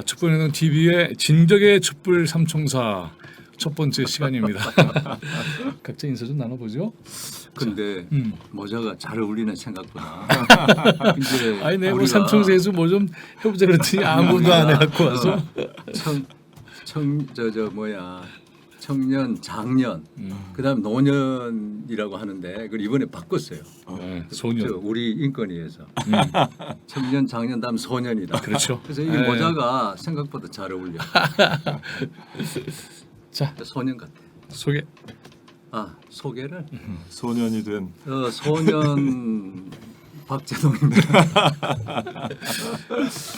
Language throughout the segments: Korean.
촛불행동 TV의 진격의 촛불 삼총사 첫 번째 시간입니다. 각자 인사 좀 나눠보죠. 근데 모자가 잘 어울리는 생각보다. 근데 아니 내가 뭐 삼총사에서 뭐 좀 해보자 그랬더니 아무도 안 해갖고 와서 청년, 장년, 그다음 노년이라고 하는데 그걸 이번에 바꿨어요. 소년. 우리 인권위에서 청년, 장년, 다음 소년이다. 그렇죠. 그래서 이 모자가 생각보다 잘 어울려. 자, 소년 같아. 소개. 소개를 소년이 된 소년 박재동입니다.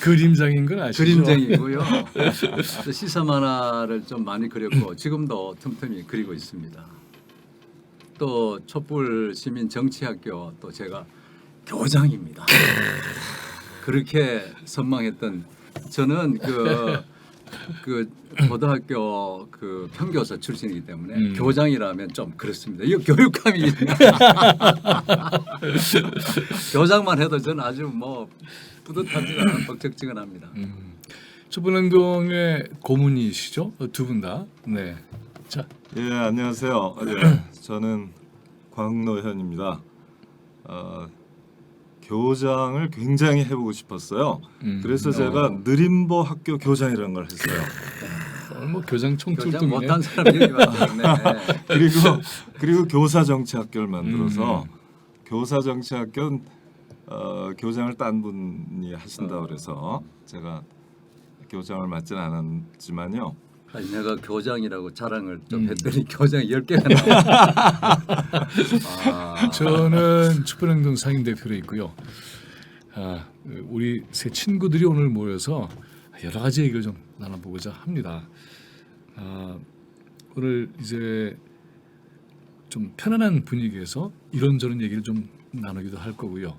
그림장인 건 아시죠? 그림쟁이고요. 시사 만화를 좀 많이 그렸고 지금도 틈틈이 그리고 있습니다. 또 촛불 시민 정치학교 또 제가 교장입니다. 그렇게 선망했던 저는 그 고등학교 그 평교사 출신이기 때문에 교장이라면 좀 그렇습니다. 이거 교육감이 교장만 해도 저는 아주 뭐 뿌듯합니다. 벅적지근합니다. 촛불행동의 고문이시죠? 두 분 다. 네. 자, 예 안녕하세요. 네, 저는 광노현입니다. 교장을 굉장히 해보고 싶었어요. 그래서 제가 느림보 학교 교장이라는 걸 했어요. 뭐 교장 교장 총출동이네. 못한 사람 여기 왔네. 그리고 교사 정치 학교를 만들어서 교사 정치 학교 교장을 딴 분이 하신다 그래서 제가 교장을 맡지는 않았지만요. 아니, 내가 교장이라고 자랑을 좀 했더니 교장이 10개가 나와. 저는 촛불행동 상임 대표로 있고요. 우리 세 친구들이 오늘 모여서 여러 가지 얘기를 좀 나눠보고자 합니다. 오늘 이제 좀 편안한 분위기에서 이런저런 얘기를 좀 나누기도 할 거고요.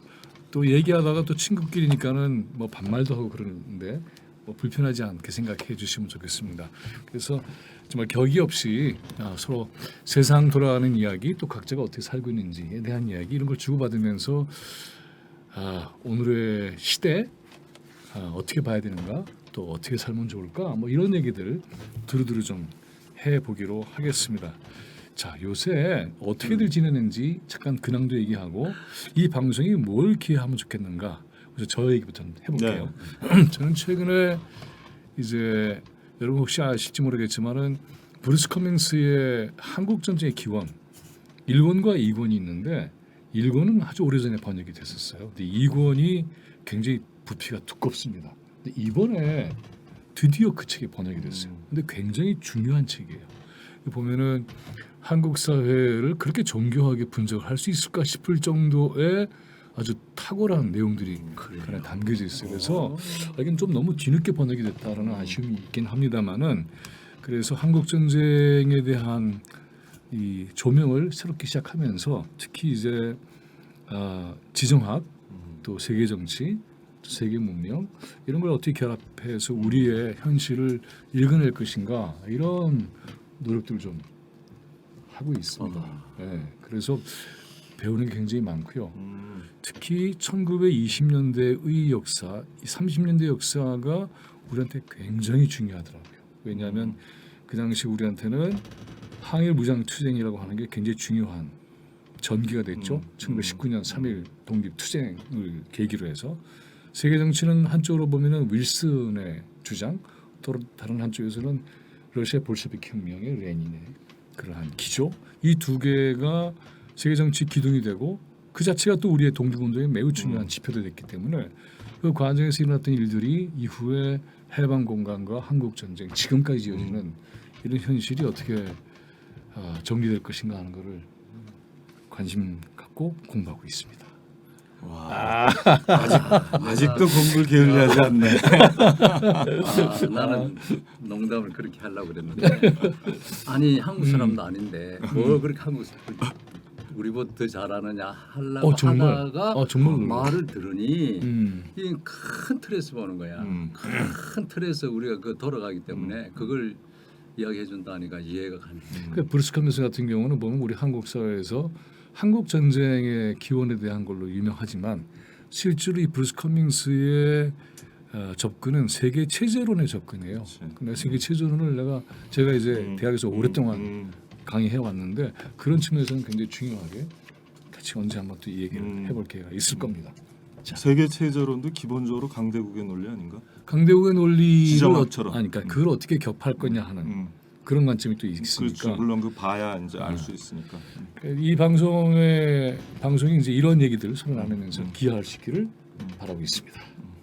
또 얘기하다가 또 친구끼리니까는 뭐 반말도 하고 그러는데 뭐 불편하지 않게 생각해 주시면 좋겠습니다. 그래서 정말 격이 없이 서로 세상 돌아가는 이야기 또 각자가 어떻게 살고 있는지에 대한 이야기 이런 걸 주고받으면서 오늘의 시대 어떻게 봐야 되는가 또 어떻게 살면 좋을까 뭐 이런 얘기들 두루두루 좀 해보기로 하겠습니다. 자 요새 어떻게들 지내는지 잠깐 근황도 얘기하고 이 방송이 뭘 기여하면 좋겠는가 그래서 저 얘기부터 해볼게요. 네. 저는 최근에 이제 여러분 혹시 아실지 모르겠지만은 브루스 커밍스의 한국 전쟁의 기원 1권과 2권이 있는데 1권은 아주 오래전에 번역이 됐었어요. 근데 2권이 굉장히 부피가 두껍습니다. 근데 이번에 드디어 그 책이 번역이 됐어요. 근데 굉장히 중요한 책이에요. 보면은 한국 사회를 그렇게 정교하게 분석할 수 있을까 싶을 정도의 아주 탁월한 내용들이 그래 담겨져 있어요. 그래서 이건 좀 너무 뒤늦게 번역이 됐다라는 아쉬움이 있긴 합니다만은 그래서 한국 전쟁에 대한 이 조명을 새롭게 시작하면서 특히 이제 지정학 또 세계 정치 또 세계 문명 이런 걸 어떻게 결합해서 우리의 현실을 읽어낼 것인가 이런 노력들을 좀 하고 있습니다. 네, 그래서 배우는 게 굉장히 많고요. 특히 1920년대의 역사, 30년대 역사가 우리한테 굉장히 중요하더라고요. 왜냐하면 그 당시 우리한테는 항일 무장투쟁이라고 하는 게 굉장히 중요한 전기가 됐죠. 1919년 3.1 독립투쟁을 계기로 해서 세계 정치는 한쪽으로 보면은 윌슨의 주장, 또 다른 한쪽에서는 러시아 볼셰비키 혁명의 레닌의 그러한 기조 이 두 개가 세계 정치 기둥이 되고 그 자체가 또 우리의 독립운동에 매우 중요한 지표도 됐기 때문에 그 과정에서 일어났던 일들이 이후에 해방 공간과 한국 전쟁 지금까지 이어지는 이런 현실이 어떻게 정리될 것인가 하는 것을 관심 갖고 공부하고 있습니다. 와, 아직도 공부를 게을리하지 않네. 나는 농담을 그렇게 하려고 그랬는데 아니 한국 사람도 아닌데 뭘 그렇게 한국 사람 우리보다 더 잘하느냐 하려고 하다가 정말 말을 들으니 이 큰 틀에서 보는 거야. 큰 틀에서 우리가 그 돌아가기 때문에 그걸 이야기해 준다니까 이해가 가네. 그 브루스 커밍스 같은 경우는 보면 우리 한국 사회에서 한국 전쟁의 기원에 대한 걸로 유명하지만 실제로 이 브루스 커밍스의 접근은 세계 체제론의 접근이에요. 그치. 근데 세계 체제론을 제가 이제 대학에서 오랫동안 강의해 왔는데 그런 측면에서는 굉장히 중요하게 같이 언제 한번 또 이 얘기를 해볼 기회가 있을 겁니다. 자, 세계 체제론도 기본적으로 강대국의 논리 아닌가? 강대국의 논리를 지정학처럼. 그러니까 그걸 어떻게 겹할 거냐 하는 그런 관점이 또 그렇죠. 있으니까 물론 그 봐야 이제 알 수 있으니까. 이 방송이 이제 이런 얘기들을 서로 나누면서 기여하시기를 바라고 있습니다.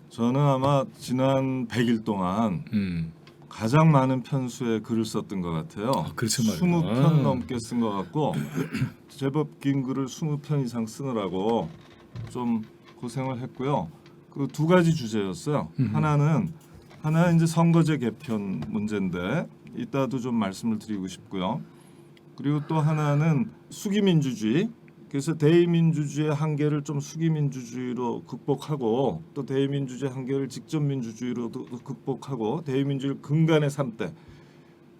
저는 아마 지난 100일 동안 가장 많은 편수의 글을 썼던 것 같아요. 그렇죠 말이에요. 20편 넘게 쓴 것 같고 제법 긴 글을 20편 이상 쓰느라고 좀 고생을 했고요. 그 두 가지 주제였어요. 하나는 이제 선거제 개편 문제인데 이따도 좀 말씀을 드리고 싶고요. 그리고 또 하나는 수기민주주의. 그래서 대의민주주의의 한계를 좀 수기민주주의로 극복하고 또 대의민주주의 한계를 직접민주주의로도 극복하고 대의민주주의를 근간에 삼되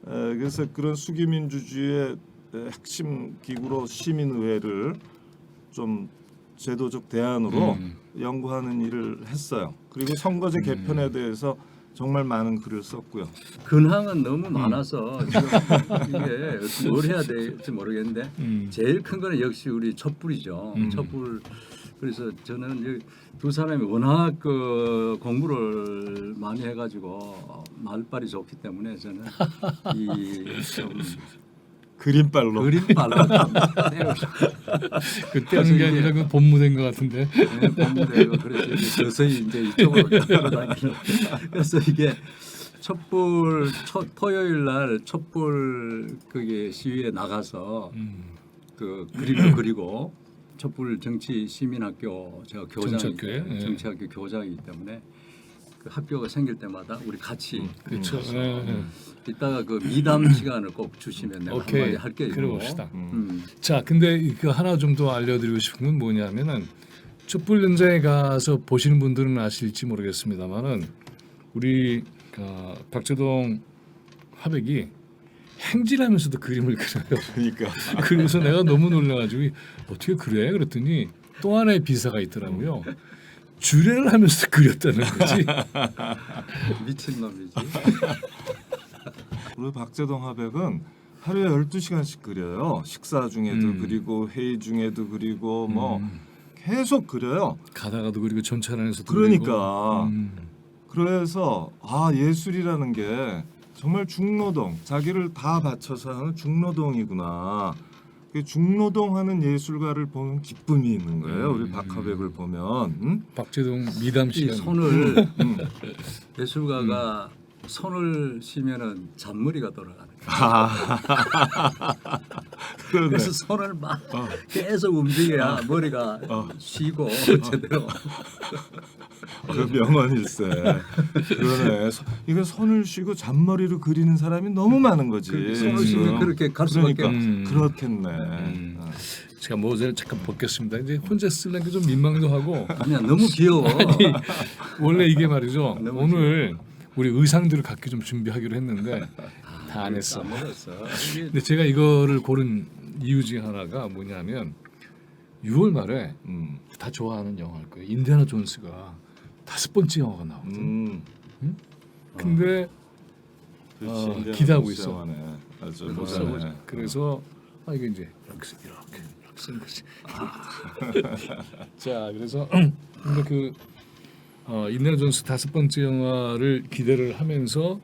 그래서 그런 수기민주주의의 핵심 기구로 시민의회를 좀 제도적 대안으로 연구하는 일을 했어요. 그리고 선거제 개편에 대해서 정말 많은 글을 썼고요. 근황은 너무 많아서 지금 이게 뭘 해야 될지 모르겠는데 제일 큰 거는 역시 우리 촛불이죠. 촛불. 그래서 저는 두 사람이 워낙 그 공부를 많이 해가지고 말빨이 좋기 때문에 저는 이좀 그림빨로. 그림빨로 그때 하는 게 아니라 그 본무대인 것 같은데. 본무대고 그래서 서서히 이제 이쪽으로 끌어다니는. 그래서 이게 촛불 토요일 날 촛불 그게 시위에 나가서 그 그림도 그리고 촛불 정치 시민학교 제가 정치학교에? 예. 정치학교 교장이기 때문에 그 학교가 생길 때마다 우리 같이 그렇죠. 이따가 그 미담 시간을 꼭 주시면 내가 오케이. 한마디 할게 있고. 그래봅시다. 자, 근데 그 하나 좀 더 알려드리고 싶은 건 뭐냐면은 촛불 현장에 가서 보시는 분들은 아실지 모르겠습니다만은 우리 박재동 화백이 행진하면서도 그림을 그려요. 그러니까 그래서 내가 너무 놀라가지고 어떻게 그래? 그랬더니 또 하나의 비사가 있더라고요. 주례를 하면서 그렸다는 거지. 미친 놈이지. 우리 박재동 화백은 하루에 12시간씩 그려요. 식사 중에도 그리고 회의 중에도 그리고 뭐 계속 그려요. 가다가도 그리고 전철 안에서도 그러니까 그리고. 그래서 예술이라는 게 정말 중노동, 자기를 다 바쳐서 하는 중노동이구나. 그 중노동하는 예술가를 보는 기쁨이 있는 거예요. 우리 박화백을 보면. 박재동 미담 이 시간. 손을 예술가가 손을 쉬면은 잔머리가 돌아가는 거예요. 그러네. 그래서 손을 막 계속 움직여야 머리가 쉬고 제대로. 그 명언일세. 그러네. 이거 손을 쉬고 잔머리로 그리는 사람이 너무 많은 거지. 손을 쉬면 그렇게 갈 수밖에 그러니까 그렇겠네. 제가 모자를 잠깐 벗겠습니다. 이제 혼자 쓰려니까 좀 민망도 하고. 그냥 너무 귀여워. 아니, 원래 이게 말이죠. 너무 오늘 우리 의상들을 각기 좀 준비하기로 했는데 다 안 했어. 까먹었어. 근데 제가 이거를 고른 이유 중에 하나가 뭐냐면 6월 말에 다 좋아하는 영화일 거예요. 인디아나 존스가 5번째 영화가 나오거든. 근데 그렇지. 기대하고 있어. 영화네. 아주 보자. 보자네. 그래서 이게 이제 이렇게 쓴 거지. 자, 그래서 근데 그 인디아나 존스 5번째 영화를 기대를 하면서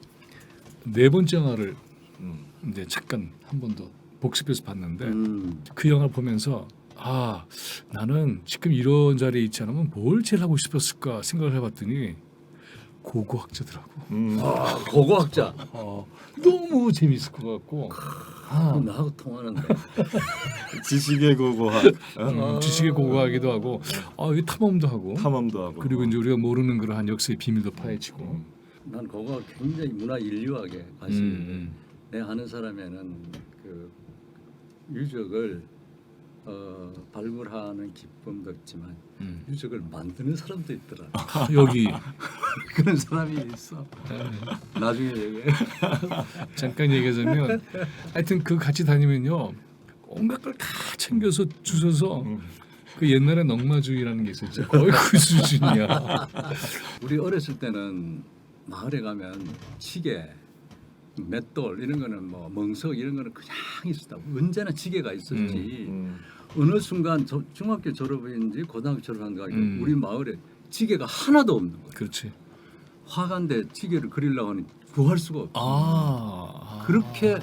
4번째 영화를 이제 잠깐 한 번 더 복습해서 봤는데 그 영화를 보면서 나는 지금 이런 자리에 있지 않으면 뭘 제일 하고 싶었을까 생각을 해봤더니 고고학자더라고. 고고학자. 너무 재밌을 것 같고 나하고 통하는데. 지식의 고고학, 지식의 고고하기도 하고 이게 탐험도 하고 탐험도 하고. 그리고 이제 우리가 모르는 그러한 역사의 비밀도 파헤치고 난 고고학 굉장히 문화 인류학에 관심이 있는데 내가 아는 사람에는 그 유적을 발굴하는 기쁨도 있지만 유적을 만드는 사람도 있더라. 여기 그런 사람이 있어. 나중에 얘기해. 잠깐 하여튼 그 같이 다니면요 온갖 걸 다 챙겨서 주셔서 그 옛날에 넉마주의라는 게 있었죠. 거의 그 수준이야. 우리 어렸을 때는 마을에 가면 지게, 맷돌 이런 거는 뭐 멍석 이런 거는 그냥 있었다. 언제나 지게가 있었지. 어느 순간 중학교 졸업인지 고등학교 졸업한가 우리 마을에 지게가 하나도 없는 거야. 그렇지. 화가인데 지게를 그리려고 하니 구할 수가 없어. 아. 그렇게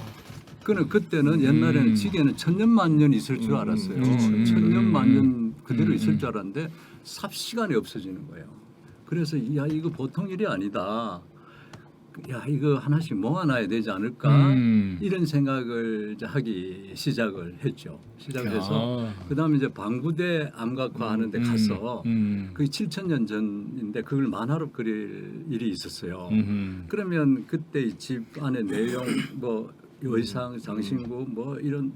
그때는 옛날에는 지게는 천년만년 있을 줄 알았어요. 천년만년 그대로 있을 줄 알았는데 삽시간에 없어지는 거예요. 그래서 야 이거 보통 일이 아니다. 야 이거 하나씩 모아놔야 되지 않을까 이런 생각을 이제 하기 시작을 했죠. 시작을 해서 그다음에 이제 방구대 암각화 하는데 가서 그게 7,000년 전인데 그걸 만화로 그릴 일이 있었어요. 그러면 그때 집 안에 내용 뭐 의상, 장신구 뭐 이런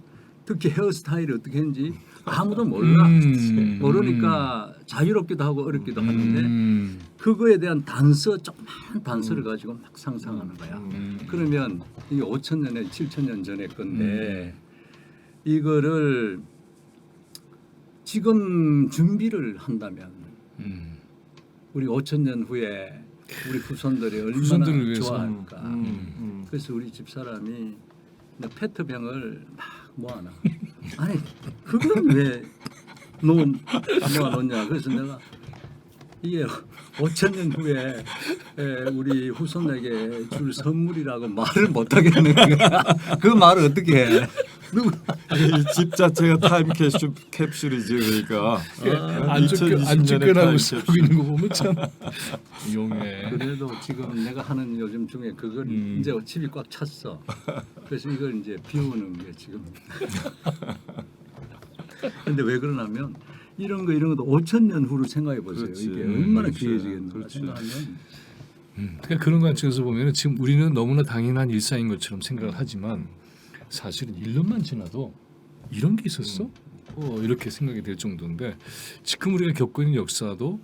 특히 헤어스타일이 어떻게 했는지 아무도 몰라. 모르니까 자유롭기도 하고 어렵기도 하는데 그거에 대한 조그만 단서를 가지고 막 상상하는 거야. 그러면 이게 5,000년에 7,000년 전의 건데 이거를 지금 준비를 한다면 우리 5,000년 후에 우리 후손들이 얼마나 후손들을 위해서. 좋아할까. 그래서 우리 집사람이 페트병을 막 모아놔. 아니 그건 왜 모아놓냐. 그래서 내가 이게 5,000년 후에 우리 후손에게 줄 선물이라고 말을 못하겠는 거야. 그 말을 어떻게 해? 누구? 이 집 자체가 타임 캡슐이지 그러니까. 안 2020년에 쫓겨나고 타임 쓰고 있는 거 보면 참 이용해. 그래도 지금 내가 하는 요즘 중에 그걸 이제 집이 꽉 찼어. 그래서 이걸 이제 비우는 게 지금. 근데 왜 그러냐면 이런 것도 5,000년 후로 생각해 보세요. 그렇지. 이게 얼마나 그렇지. 귀해지겠는가 그렇지. 생각하면. 그러니까 그런 관점에서 보면 지금 우리는 너무나 당연한 일상인 것처럼 생각을 하지만 사실은 1년만 지나도 이런 게 있었어? 이렇게 생각이 될 정도인데 지금 우리가 겪고 있는 역사도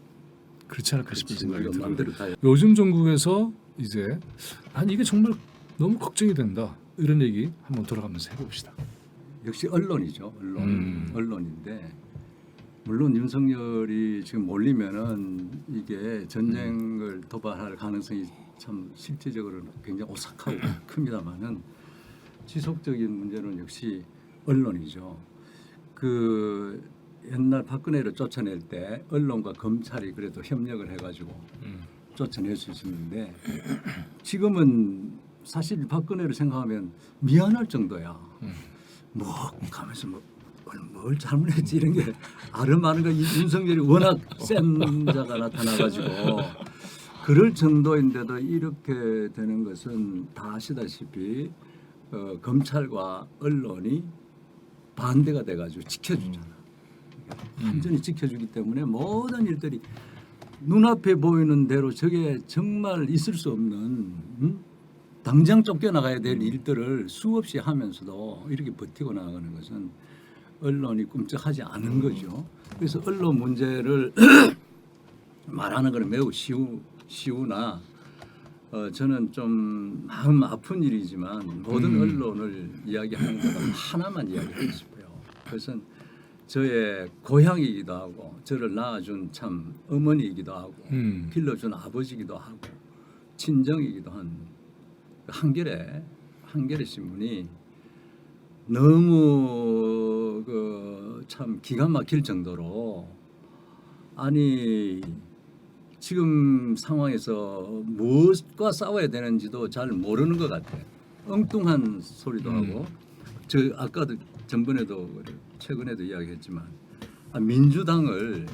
그렇지 않을까 싶은 생각이 우리가 마음대로 들어요. 다 요즘 전국에서 이제 이게 정말 너무 걱정이 된다 이런 얘기 한번 돌아가면서 해봅시다. 역시 언론이죠. 언론인데 물론 윤석열이 지금 몰리면은 이게 전쟁을 도발할 가능성이 참 실질적으로는 굉장히 오싹하고 큽니다만은 지속적인 문제는 역시 언론이죠. 그 옛날 박근혜를 쫓아낼 때 언론과 검찰이 그래도 협력을 해가지고 쫓아낼 수 있었는데 지금은 사실 박근혜를 생각하면 미안할 정도야. 뭐 가면서 뭘 잘못했지 이런 게 아름아름가 윤석열이 워낙 센 자가 나타나가지고 그럴 정도인데도 이렇게 되는 것은 다 아시다시피 검찰과 언론이 반대가 돼가지고 지켜주잖아. 완전히 지켜주기 때문에 모든 일들이 눈앞에 보이는 대로 저게 정말 있을 수 없는 당장 쫓겨나가야 될 일들을 수없이 하면서도 이렇게 버티고 나가는 것은 언론이 꿈쩍하지 않은 거죠. 그래서 언론 문제를 말하는 것은 매우 쉬우나 저는 좀 마음 아픈 일이지만 모든 언론을 이야기하는 것보다 하나만 이야기하고 싶어요. 그것은 저의 고향이기도 하고 저를 낳아준 참 어머니이기도 하고 길러준 아버지이기도 하고 친정이기도 한 한겨레 신문이 너무 참 기가 막힐 정도로 아니 지금 상황에서 무엇과 싸워야 되는지도 잘 모르는 것 같아. 엉뚱한 소리도 하고 저 아까도 전번에도 최근에도 이야기했지만 민주당을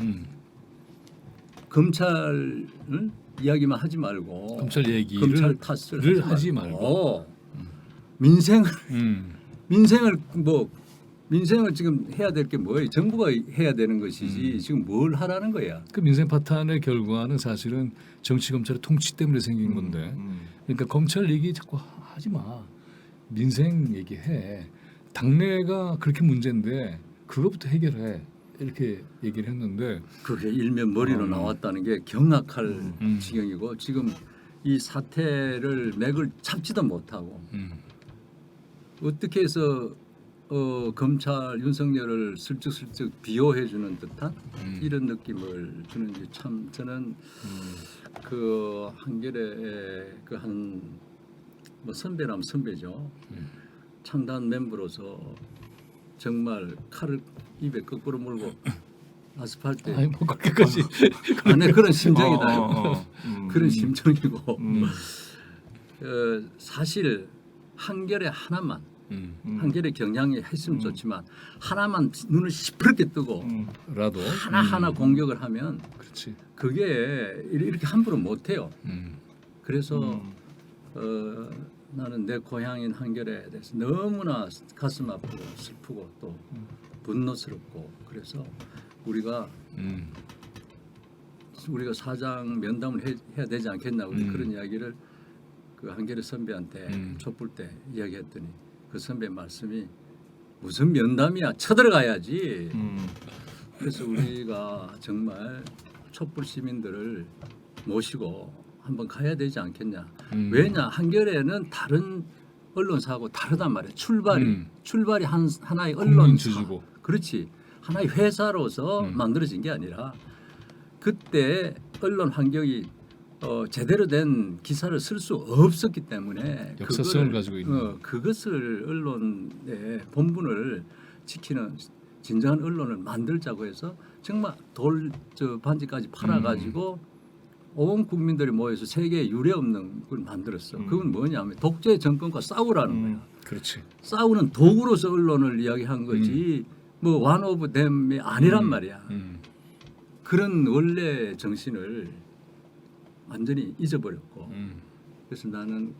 검찰 이야기만 하지 말고 검찰 얘기를 검찰 탓을 하지 말고 민생을 지금 해야 될 게 뭐예요? 정부가 해야 되는 것이지 지금 뭘 하라는 거야? 그 민생 파탄의 결과는 사실은 정치 검찰의 통치 때문에 생긴 건데 그러니까 검찰 얘기 자꾸 하지 마. 민생 얘기해. 당내가 그렇게 문제인데 그것부터 해결해. 이렇게 얘기를 했는데 그게 일면 머리로 나왔다는 게 경악할 지경이고 지금 이 사태를 맥을 잡지도 못하고 어떻게 해서 검찰 윤석열을 슬쩍슬쩍 비호해주는 듯한 이런 느낌을 주는 게 참 저는 그 한결의 그 한 뭐 선배라면 선배죠. 창단 멤버로서 정말 칼을 입에 거꾸로 물고 아스팔트에 아니 뭐 그렇게까지 안에 그런 심정이다. 그런 심 심정이고 사실 한결에 하나만 한결의 경향이 했으면 좋지만 하나만 눈을 시퍼렇게 뜨고 라도 하나하나 공격을 하면 그렇지. 그게 이렇게 함부로 못해요. 그래서 음. 나는 내 고향인 한결에 대해서 너무나 가슴 아프고 슬프고 또 분노스럽고 그래서 우리가 사장 면담을 해야 되지 않겠나 우리 그런 이야기를 그 한결의 선배한테 촛불 때 이야기했더니 그 선배 말씀이 무슨 면담이야 쳐들어가야지. 그래서 우리가 정말 촛불 시민들을 모시고 한번 가야 되지 않겠냐. 왜냐 한결에는 다른 언론사하고 다르단 말이야. 출발이 하나의 언론사. 주주고. 그렇지. 하나의 회사로서 만들어진 게 아니라 그때 언론 환경이 제대로 된 기사를 쓸 수 없었기 때문에 역사성을 가지고 있는 그것을 언론의 본분을 지키는 진정한 언론을 만들자고 해서 정말 반지까지 팔아가지고 온 국민들이 모여서 세계에 유례 없는 걸 만들었어. 그건 뭐냐면 독재 정권과 싸우라는 거야. 그렇지. 싸우는 도구로서 언론을 이야기한 거지 뭐 one of them이 아니란 말이야. 그런 원래 정신을 완전히 잊어버렸고 그래서 나는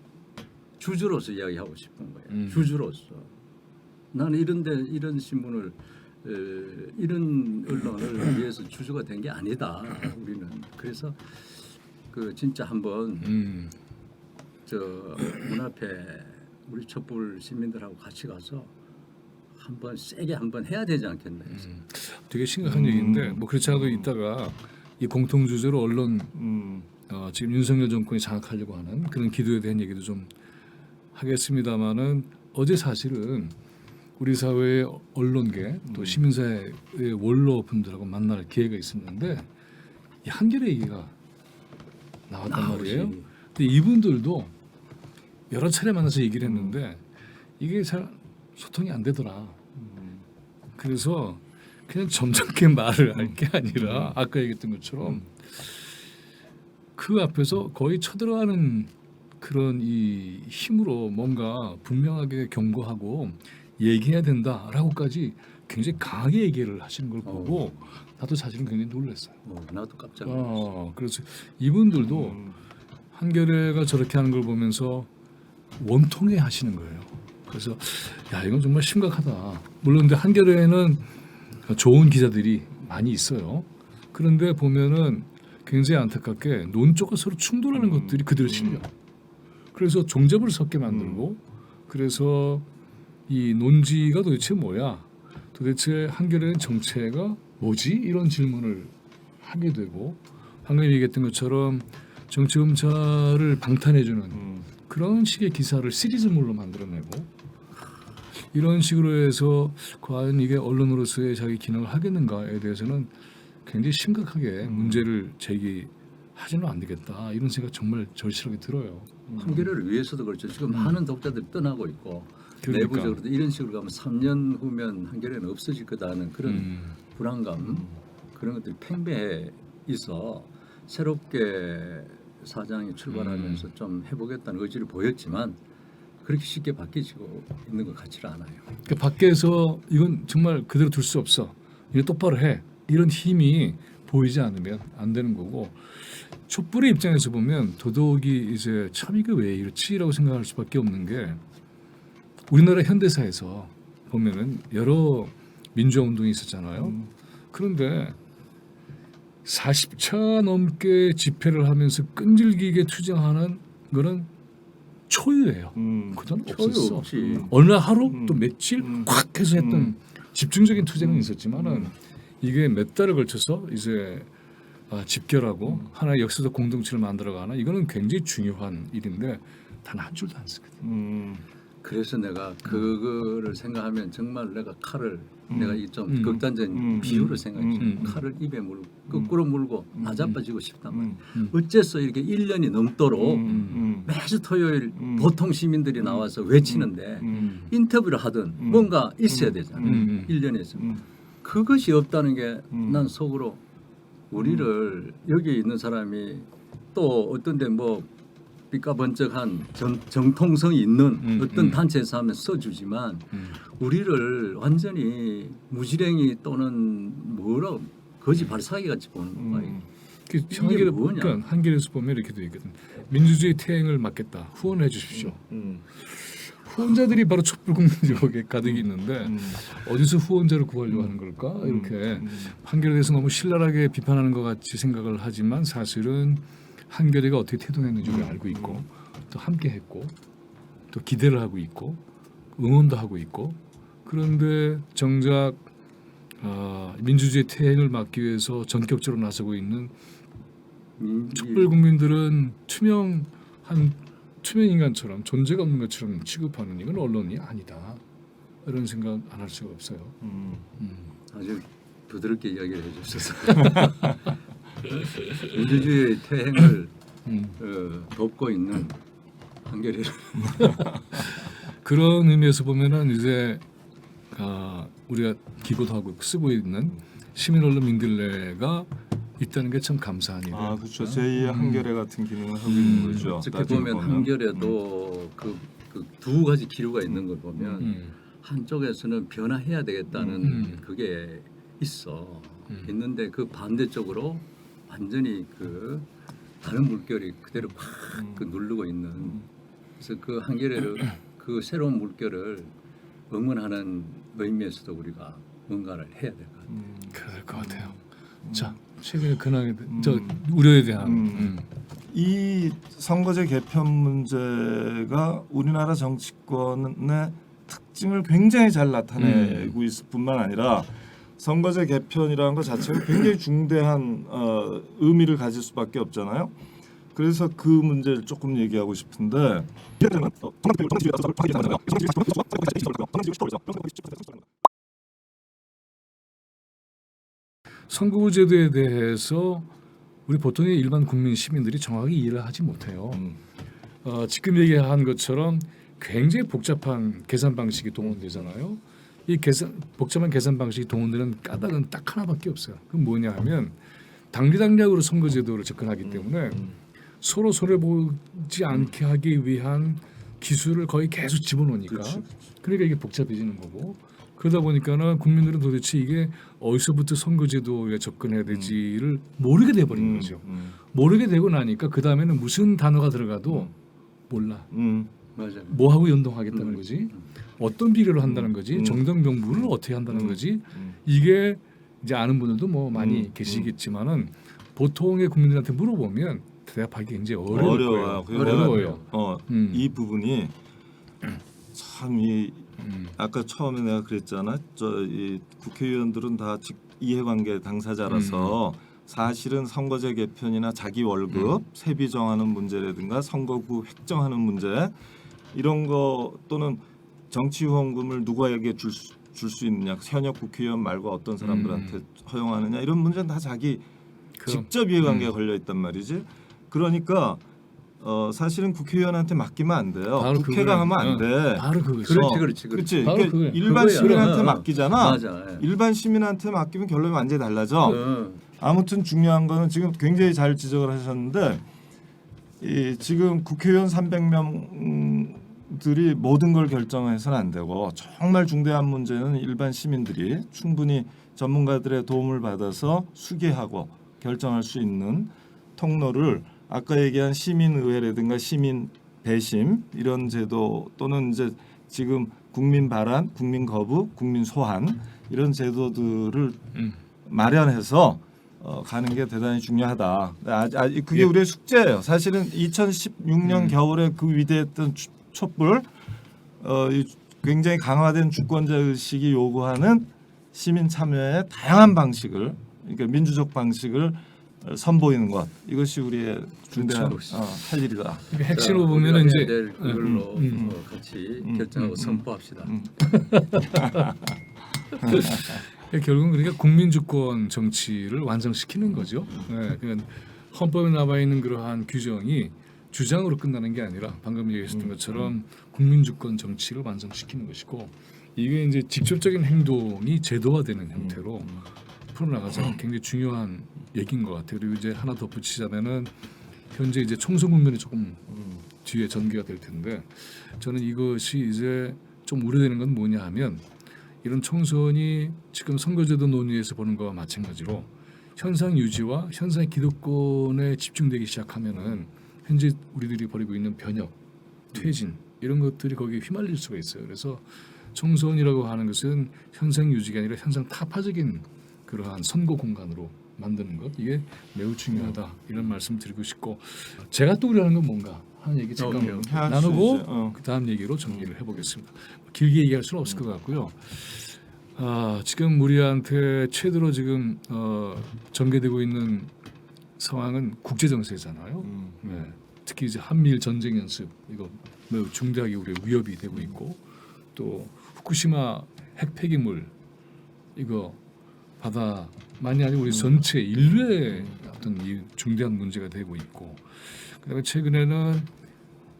주주로서 이야기하고 싶은 거예요. 주주로서 나는 이런 신문을 이런 언론을 위해서 주주가 된 게 아니다. 우리는 그래서 그 진짜 한번 저 문 앞에 우리 촛불 시민들하고 같이 가서 한번 세게 한번 해야 되지 않겠나 해서. 되게 심각한 얘기인데 뭐 그렇지 않아도 이따가 이 공통 주제로 언론 지금 윤석열 정권이 장악하려고 하는 그런 기도에 대한 얘기도 좀 하겠습니다만은 어제 사실은 우리 사회의 언론계 또 시민사회의 원로분들하고 만날 기회가 있었는데 이 한결의 얘기가 나왔단 말이에요. 근데 이분들도 여러 차례 만나서 얘기를 했는데 이게 잘 소통이 안 되더라. 그래서 그냥 점잖게 말을 할 게 아니라 아까 얘기했던 것처럼 그 앞에서 거의 쳐들어가는 그런 이 힘으로 뭔가 분명하게 경고하고 얘기해야 된다라고까지 굉장히 강하게 얘기를 하시는 걸 보고 나도 사실은 굉장히 놀랐어요. 나도 깜짝 놀랐어. 그래서 이분들도 한겨레가 저렇게 하는 걸 보면서 원통해 하시는 거예요. 그래서 야 이건 정말 심각하다. 물론 근데 한겨레에는 좋은 기자들이 많이 있어요. 그런데 보면은 굉장히 안타깝게 논조가 서로 충돌하는 것들이 그대로 실려. 그래서 종잡을 섞게 만들고 그래서 이 논지가 도대체 뭐야? 도대체 한겨레는 정체가 뭐지? 이런 질문을 하게 되고 방금 얘기했던 것처럼 정치검찰을 방탄해주는 그런 식의 기사를 시리즈물로 만들어내고 이런 식으로 해서 과연 이게 언론으로서의 자기 기능을 하겠는가에 대해서는 굉장히 심각하게 문제를 제기하지는 안 되겠다 이런 생각 정말 절실하게 들어요. 한겨레를 위해서도 그렇죠. 지금 많은 독자들이 떠나고 있고 그러니까. 내부적으로도 이런 식으로 가면 3년 후면 한겨레는 없어질 거다는 그런 불안감 그런 것들이 팽배해 있어 새롭게 사장이 출발하면서 좀 해보겠다는 의지를 보였지만 그렇게 쉽게 바뀌지고 있는 것 같지는 않아요. 그러니까 밖에서 이건 정말 그대로 둘 수 없어. 이거 똑바로 해. 이런 힘이 보이지 않으면 안 되는 거고 촛불의 입장에서 보면 더더욱이 이제 참 이거 왜 이렇지라고 생각할 수밖에 없는 게 우리나라 현대사에서 보면은 여러 민주화 운동이 있었잖아요. 그런데 40차 넘게 집회를 하면서 끈질기게 투쟁하는 거는 초유예요. 그전 없었어. 없지. 어느 하루 또 며칠 콱 해서 했던 집중적인 투쟁은 있었지만은 이게 몇 달을 걸쳐서 이제 집결하고 하나의 역사적 공동체를 만들어가는 이거는 굉장히 중요한 일인데 단 한 줄도 안 쓰거든. 그래서 내가 그거를 생각하면 정말 내가 칼을 내가 이 좀 음. 극단적인 비유를 생각했죠. 음. 칼을 입에 물고 거꾸로 물고 나자빠지고 싶단 말이야. 음. 어째서 이렇게 1년이 넘도록 매주 토요일 보통 시민들이 나와서 외치는데 인터뷰를 하든 뭔가 있어야 되잖아. 1년에 있으면. 그것이 없다는 게 난 속으로 우리를 여기 있는 사람이 또 어떤데 뭐 삐까번쩍한 정통성이 있는 어떤 단체에서 하면 써주지만 우리를 완전히 무지랭이 또는 뭐라 거지 발사기 같이 보는 거야. 그 이게 한겨레 뭐냐? 그러니까 한겨레에서 보면 이렇게 돼 있거든. 민주주의 태행을 막겠다. 후원해 주십시오. 후원자들이 바로 촛불국민지역에 가득 있는데 어디서 후원자를 구하려고 하는 걸까? 이렇게 한겨레에서 너무 신랄하게 비판하는 것 같이 생각을 하지만 사실은 한겨레가 어떻게 태동했는지를 알고 있고 또 함께했고 또 기대를 하고 있고 응원도 하고 있고 그런데 정작 민주주의 태행을 막기 위해서 전격적으로 나서고 있는 촛불 국민들은 투명 인간처럼 존재가 없는 것처럼 취급하는 이건 언론이 아니다. 이런 생각 안 할 수가 없어요. 아주 부드럽게 이야기를 해주셔서 민주주의 태행을 돕고 있는 한겨레를 그런 의미에서 보면은 이제 우리가 기고도 하고 쓰고 있는 시민 언론 민들레가 있다는 게 참 감사한 일이에요. 아 그렇죠. 제2의 한겨레 같은 기능을 하고 있는 거죠. 어떻게 나중에 보면 한겨레도 그 두 가지 기류가 있는 걸 보면 한쪽에서는 변화해야 되겠다는 그게 있어. 있는데 그 반대쪽으로 완전히 그 다른 물결이 그대로 팍 그 누르고 있는. 그래서 그 한겨레를 그 새로운 물결을 응원하는 의미에서도 우리가 뭔가를 해야 될 것 같아요. 그럴 것 같아요. 자, 최근에 근황에 저 우려에 대한 이 선거제 개편 문제가 우리나라 정치권의 특징을 굉장히 잘 나타내고 있을 뿐만 아니라 선거제 개편이라는 것 자체가 굉장히 중대한 의미를 가질 수밖에 없잖아요. 그래서 그 문제를 조금 얘기하고 싶은데 선거제도에 대해서 우리 보통의 일반 국민 시민들이 정확히 이해를 하지 못해요. 지금 얘기한 것처럼 굉장히 복잡한 계산 방식이 동원되잖아요. 이 복잡한 계산 방식이 동원되는 까닭은 딱 하나밖에 없어요. 그건 뭐냐 하면 당리당략으로 선거제도를 접근하기 때문에 서로 손해보지 않게 하기 위한 기술을 거의 계속 집어넣으니까 그러니까 이게 복잡해지는 거고 그러다 보니까는 국민들은 도대체 이게 어디서부터 선거제도에 접근해야 될지를 모르게 돼버린 거죠. 모르게 되고 나니까 그 다음에는 무슨 단어가 들어가도 몰라. 맞아요. 뭐 하고 연동하겠다는 거지? 어떤 비례로 한다는 거지? 정당 명부를 어떻게 한다는 거지? 이게 이제 아는 분들도 뭐 많이 계시겠지만은 보통의 국민들한테 물어보면 대답하기 굉장히 어려워요. 어려워요. 이 부분이 참 아까 처음에 내가 그랬잖아. 이 국회의원들은 다 이해관계 당사자라서 사실은 선거제 개편이나 자기 월급 세비 정하는 문제라든가 선거구 획정하는 문제 이런 거 또는 정치 후원금을 누구에게 줄 수 있느냐 현역 국회의원 말고 어떤 사람들한테 허용하느냐 이런 문제는 다 자기 직접 이해관계가 걸려 있단 말이지. 그러니까 사실은 국회의원한테 맡기면 안 돼요. 국회가 하면 안 돼. 바로 그거죠. 그렇지. 바로 그거야. 일반 그거야. 시민한테 맡기잖아. 맞아. 일반 시민한테 맡기면 결론이 완전히 달라져. 아무튼 중요한 거는 지금 굉장히 잘 지적을 하셨는데 지금 국회의원 300명들이 모든 걸 결정해서는 안 되고 정말 중대한 문제는 일반 시민들이 충분히 전문가들의 도움을 받아서 수기하고 결정할 수 있는 통로를 아까 얘기한 시민의회라든가 시민 배심 이런 제도 또는 이제 지금 국민 발안, 국민 거부, 국민 소환 이런 제도들을 마련해서 가는 게 대단히 중요하다. 그게 우리의 숙제예요. 사실은 2016년 겨울에 그 위대했던 촛불 굉장히 강화된 주권자 의식이 요구하는 시민 참여의 다양한 방식을 그러니까 민주적 방식을 선보이는 것 이것이 우리의 중대한 그렇죠. 할 일이다. 그러니까 핵심으로 보면은 이제 될 그걸로 같이 결정하고 선포합시다. 결국은 그러니까 국민주권 정치를 완성시키는 거죠. 네, 그러니까 헌법에 나와 있는 그러한 규정이 주장으로 끝나는 게 아니라 방금 얘기했던 것처럼 국민주권 정치를 완성시키는 것이고 이게 이제 직접적인 행동이 제도화되는 형태로 풀어나가자 굉장히 중요한 얘기인 것 같아요. 그리고 이제 하나 덧붙이자면은 현재 이제 총선 국면이 조금 뒤에 전개가 될 텐데 저는 이것이 이제 좀 우려되는 건 뭐냐 하면 이런 총선이 지금 선거제도 논의에서 보는 거와 마찬가지로 현상 유지와 현상의 기득권에 집중되기 시작하면은 현재 우리들이 벌이고 있는 변혁, 퇴진 이런 것들이 거기에 휘말릴 수가 있어요. 그래서 총선이라고 하는 것은 현상 유지가 아니라 현상 타파적인 그러한 선거 공간으로 만드는 것 이게 매우 중요하다 이런 말씀 드리고 싶고 제가 또 우려하는 건 뭔가 하는 얘기 잠깐 나누고 그 다음 얘기로 정리를 해보겠습니다. 길게 얘기할 수는 없을 것 같고요. 지금 우리한테 최대로 지금 전개되고 있는 상황은 국제 정세잖아요. 네. 특히 이제 한미일 전쟁 연습 이거 매우 중대하게 우리 위협이 되고 있고 또 후쿠시마 핵 폐기물 이거 바다만이 아니고 우리 전체 인류의 어떤 이 중대한 문제가 되고 있고 그다음에 최근에는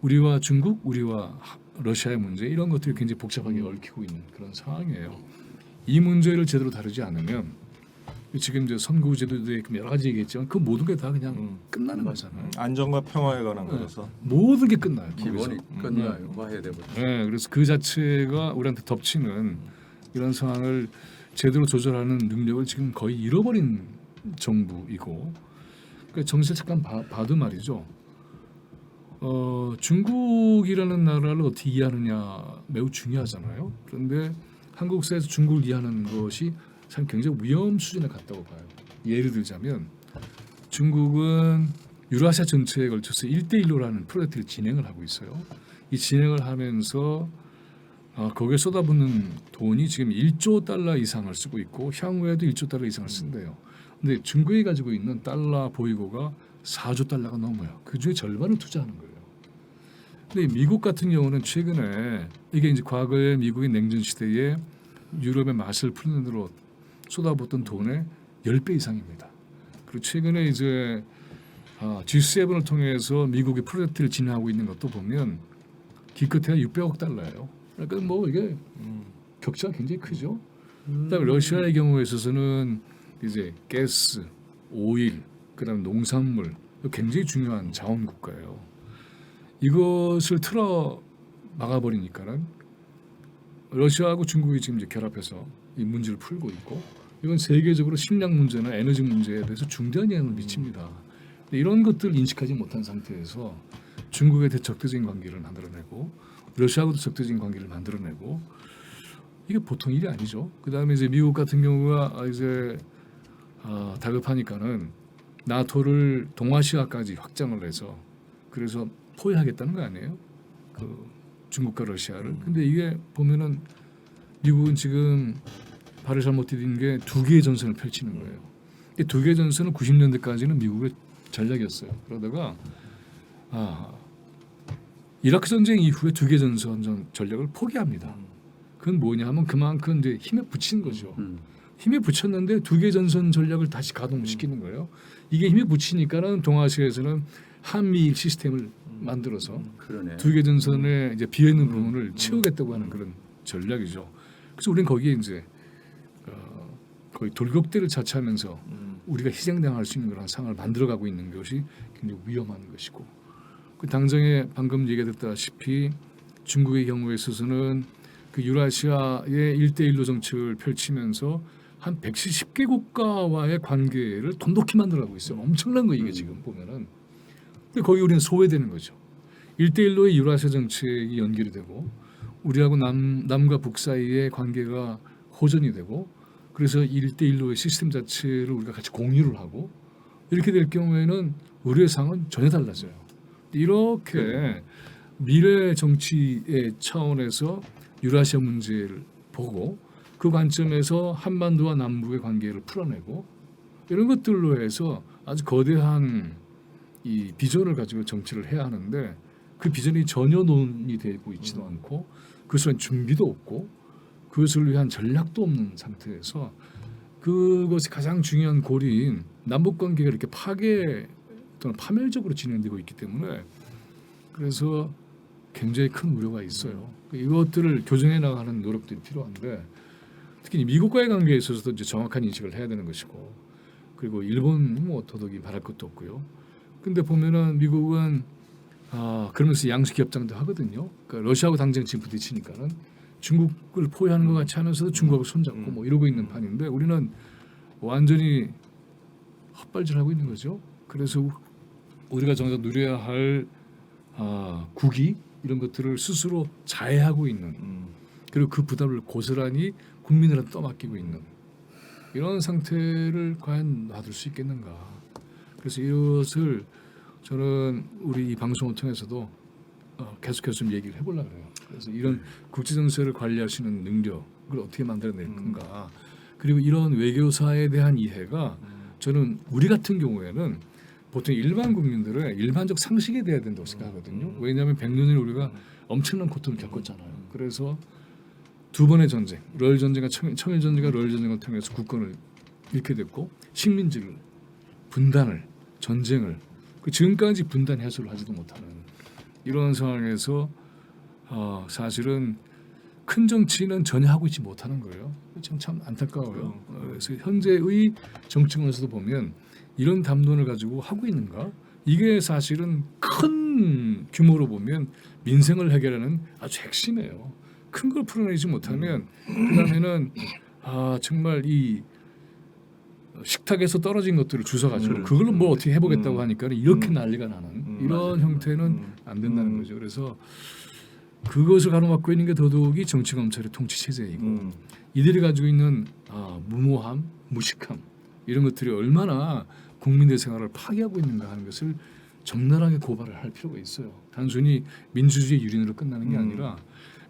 우리와 중국, 우리와 러시아의 문제 이런 것들이 굉장히 복잡하게 얽히고 있는 그런 상황이에요. 이 문제를 제대로 다루지 않으면 지금 이제 선거제도에 여러 가지 얘기했지만 그 모든 게 다 그냥 끝나는 거잖아요. 안정과 평화에 관한 거라서 모든 게 끝나요. 기본이 끝나요. 와해되고. 네, 그래서 그 자체가 우리한테 덮치는 이런 상황을 제대로 조절하는 능력을 지금 거의 잃어버린 정부이고 그러니까 정세 잠깐 봐도 말이죠. 중국이라는 나라를 어떻게 이해하느냐 매우 중요하잖아요. 그런데 한국사에서 중국을 이해하는 것이 참 굉장히 위험 수준에 갔다고 봐요. 예를 들자면 중국은 유라시아 전체에 걸쳐서 1대1로라는 프로젝트를 진행을 하고 있어요. 이 진행을 하면서 거기에 쏟아붓는 돈이 지금 1조 달러 이상을 쓰고 있고 향후에도 1조 달러 이상을 쓴대요. 근데 중국이 가지고 있는 달러 보유고가 4조 달러가 넘어요. 그 중에 절반을 투자하는 거예요. 근데 미국 같은 경우는 최근에 이게 이제 과거에 미국의 냉전 시대에 유럽의 맛을 푸는 데로 쏟아붓던 돈의 10배 이상입니다. 그리고 최근에 이제 G7을 통해서 미국의 프로젝트를 진행하고 있는 것도 보면 기껏해야 600억 달러예요. 그러니까 뭐 이게 격차가 굉장히 크죠. 그다음에 러시아의 경우에 있어서는 이제 가스, 오일, 그다음 농산물 굉장히 중요한 자원 국가예요. 이것을 틀어 막아버리니까는 러시아하고 중국이 지금 이제 결합해서 이 문제를 풀고 있고 이건 세계적으로 식량 문제나 에너지 문제에 대해서 중대한 영향을 미칩니다. 이런 것들을 인식하지 못한 상태에서 중국에 대해 적대적인 관계를 만들어내고 러시아하고도 적대적인 관계를 만들어내고 이게 보통 일이 아니죠. 그다음에 이제 미국 같은 경우가 이제 다급하니까는 나토를 동아시아까지 확장을 해서 그래서 포위하겠다는 거 아니에요? 그 중국과 러시아를. 근데 이게 보면은 미국은 지금 발을 잘못 디딘 게 두 개의 전선을 펼치는 거예요. 이 두 개의 전선은 90년대까지는 미국의 전략이었어요. 그러다가 이라크 전쟁 이후에 두 개의 전선 전략을 포기합니다. 그건 뭐냐 하면 그만큼 이제 힘에 붙인 거죠. 힘에 붙였는데 두 개의 전선 전략을 다시 가동시키는 거예요. 이게 힘에 붙이니까는 동아시아에서는 한미일 시스템을 만들어서 두 개 전선에 이제 비어 있는 부분을 채우겠다고 하는 그런 전략이죠. 그래서 우리는 거기에 이제 거의 돌격대를 자처하면서 우리가 희생당할 수 있는 그런 상황을 만들어가고 있는 것이 굉장히 위험한 것이고 그 당장에 방금 얘기했다시피 중국의 경우에 있어서는 그 유라시아의 1대1로 정책을 펼치면서 한 170개 국가와의 관계를 돈독히 만들어가고 있어요. 엄청난 거 이게 지금 보면은. 근데 거기 우리는 소외되는 거죠. 1대1로의 유라시아 정책이 연결이 되고 우리하고 남과 북 사이의 관계가 호전이 되고 그래서 1대1로의 시스템 자체를 우리가 같이 공유를 하고 이렇게 될 경우에는 우리의 상은 전혀 달라져요. 이렇게 미래 정치의 차원에서 유라시아 문제를 보고 그 관점에서 한반도와 남북의 관계를 풀어내고 이런 것들로 해서 아주 거대한 이 비전을 가지고 정치를 해야 하는데 그 비전이 전혀 논의되고 있지도 않고 그것을 위한 준비도 없고 그것을 위한 전략도 없는 상태에서 그것이 가장 중요한 고리인 남북 관계가 이렇게 파괴 또는 파멸적으로 진행되고 있기 때문에 그래서 굉장히 큰 우려가 있어요. 이것들을 교정해 나가는 노력들이 필요한데 특히 미국과의 관계에 있어서도 이제 정확한 인식을 해야 되는 것이고 그리고 일본 뭐 더더욱이 말할 것도 없고요. 근데 보면은 미국은 그러면서 양식 협정도 하거든요. 그러니까 러시아하고 당장 지금 부딪히니까는 중국을 포위하는 것 같이 하면서도 중국하고 손잡고 뭐 이러고 있는 판인데 우리는 완전히 헛발질하고 있는 거죠. 그래서 우리가 정작 누려야 할 국위 이런 것들을 스스로 자해하고 있는 그리고 그 부담을 고스란히 국민들한테 떠맡기고 있는 이런 상태를 과연 놔둘 수 있겠는가. 그래서 이것을 저는 우리 이 방송을 통해서도 계속해서 좀 얘기를 해보려고 해요. 그래서 이런 국제 정세를 관리할 수 있는 능력을 어떻게 만들어낼 건가. 그리고 이런 외교사에 대한 이해가 저는 우리 같은 경우에는 보통 일반 국민들의 일반적 상식이 돼야 된다고 생각하거든요. 왜냐하면 100년을 우리가 엄청난 고통을 겪었잖아요. 그래서 두 번의 전쟁, 러일 전쟁과 청일 전쟁과 러일 전쟁을 통해서 국권을 잃게 됐고 식민지를 분단을 전쟁을 지금까지 분단 해소를 하지도 못하는 이런 상황에서 사실은 큰 정치는 전혀 하고 있지 못하는 거예요. 참 안타까워요. 그래서 현재의 정치권에서도 보면 이런 담론을 가지고 하고 있는가? 이게 사실은 큰 규모로 보면 민생을 해결하는 아주 핵심이에요. 큰 걸 풀어내지 못하면 그다음에는 정말 이 식탁에서 떨어진 것들을 주워가지고 그걸로 뭐 어떻게 해보겠다고 하니까 이렇게 난리가 나는 이런 형태는 안 된다는 거죠. 그래서 그것을 가로막고 있는 게 더더욱이 정치 검찰의 통치 체제이고 이들이 가지고 있는 무모함, 무식함 이런 것들이 얼마나 국민의 생활을 파괴하고 있는가 하는 것을 적나라하게 고발을 할 필요가 있어요. 단순히 민주주의 유린으로 끝나는 게 아니라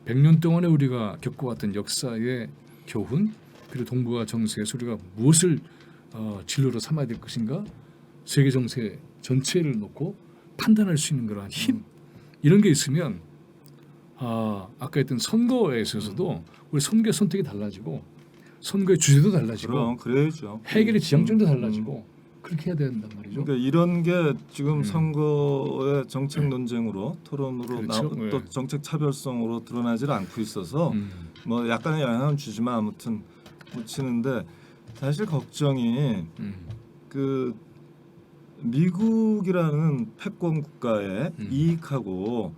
100년 동안에 우리가 겪어왔던 역사의 교훈 그리고 동북아 정세에서 우리가 무엇을 진로로 삼아야 될 것인가 세계 정세 전체를 놓고 판단할 수 있는 그러한 힘 이런 게 있으면 아까 했던 선거에 있어서도 우리 선거의 선택이 달라지고 선거의 주제도 달라지고 그럼 그래야죠. 해결의 지향점도 달라지고 그렇게 해야 된단 말이죠. 그러니까 이런 게 지금 선거의 정책 논쟁으로 토론으로 그렇죠. 또 정책 차별성으로 드러나질 않고 있어서 뭐 약간의 영향은 주지만 아무튼 묻히는데 사실 걱정이 그 미국이라는 패권 국가의 이익하고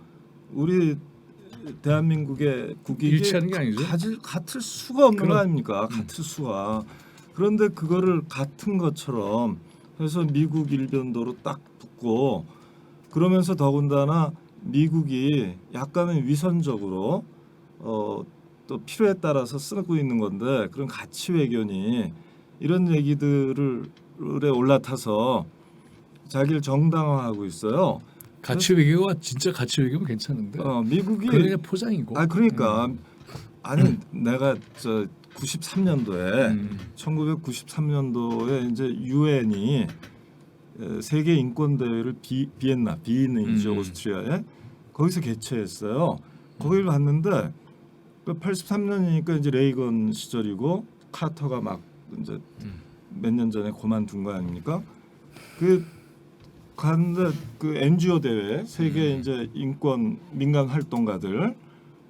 우리 대한민국의 국익이 일치하는 게 아니죠. 같을 수가 없는 거 아닙니까? 같을 수가. 그런데 그거를 같은 것처럼 해서 미국 일변도로 딱 붙고 그러면서 더군다나 미국이 약간은 위선적으로 또 필요에 따라서 쓰고 있는 건데 그런 가치 외견이 이런 얘기들에 올라타서 자기를 정당화하고 있어요. 가치 외교가 진짜 가치 외교면 괜찮은데 미국이 그냥 포장이고. 그러니까 아니 내가 93년도에 1993년도에 이제 유엔이 세계 인권 대회를 비엔이죠 오스트리아에 거기서 개최했어요. 거기를 갔는데 83년이니까 이제 레이건 시절이고 카터가 막 이제 몇 년 전에 그만둔 거 아닙니까? 그 갔는데 그 NGO 대회 세계 이제 인권 민간 활동가들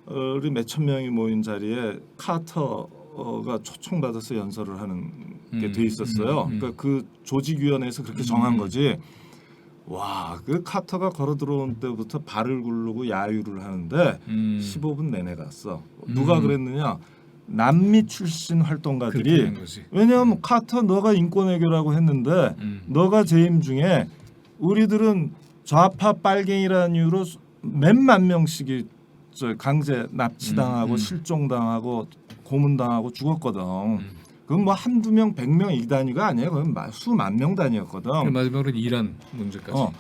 우리 몇천 명이 모인 자리에 카터가 초청받아서 연설을 하는 게 돼 있었어요. 그러니까 그 조직위원회에서 그렇게 정한 거지. 와, 그 카터가 걸어 들어온 때부터 발을 굴르고 야유를 하는데 15분 내내 갔어. 누가 그랬느냐? 남미 출신 활동가들이 왜냐하면 카터 너가 인권 해결하고 했는데 너가 재임 중에 우리들은 좌파 빨갱이라는 이유로 몇만 명씩이 강제 납치당하고 실종당하고 고문당하고 죽었거든. 그건 뭐 한두 명, 100명 이 단위가 아니에요. 그건 수만 명 단위였거든. 마지막으로 이란 문제까지.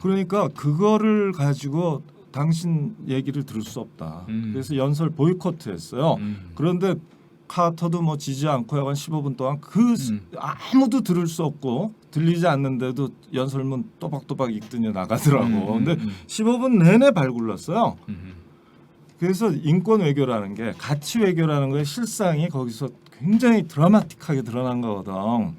그러니까 그거를 가지고 당신 얘기를 들을 수 없다. 그래서 연설 보이콧했어요. 그런데 카터도 뭐 지지 않고 약간 15분 동안 아무도 들을 수 없고 들리지 않는데도 연설문 또박또박 읽더니 나가더라고. 근데 15분 내내 발굴렀어요. 그래서 인권 외교라는 게 가치 외교라는 거의 실상이 거기서 굉장히 드라마틱하게 드러난 거거든.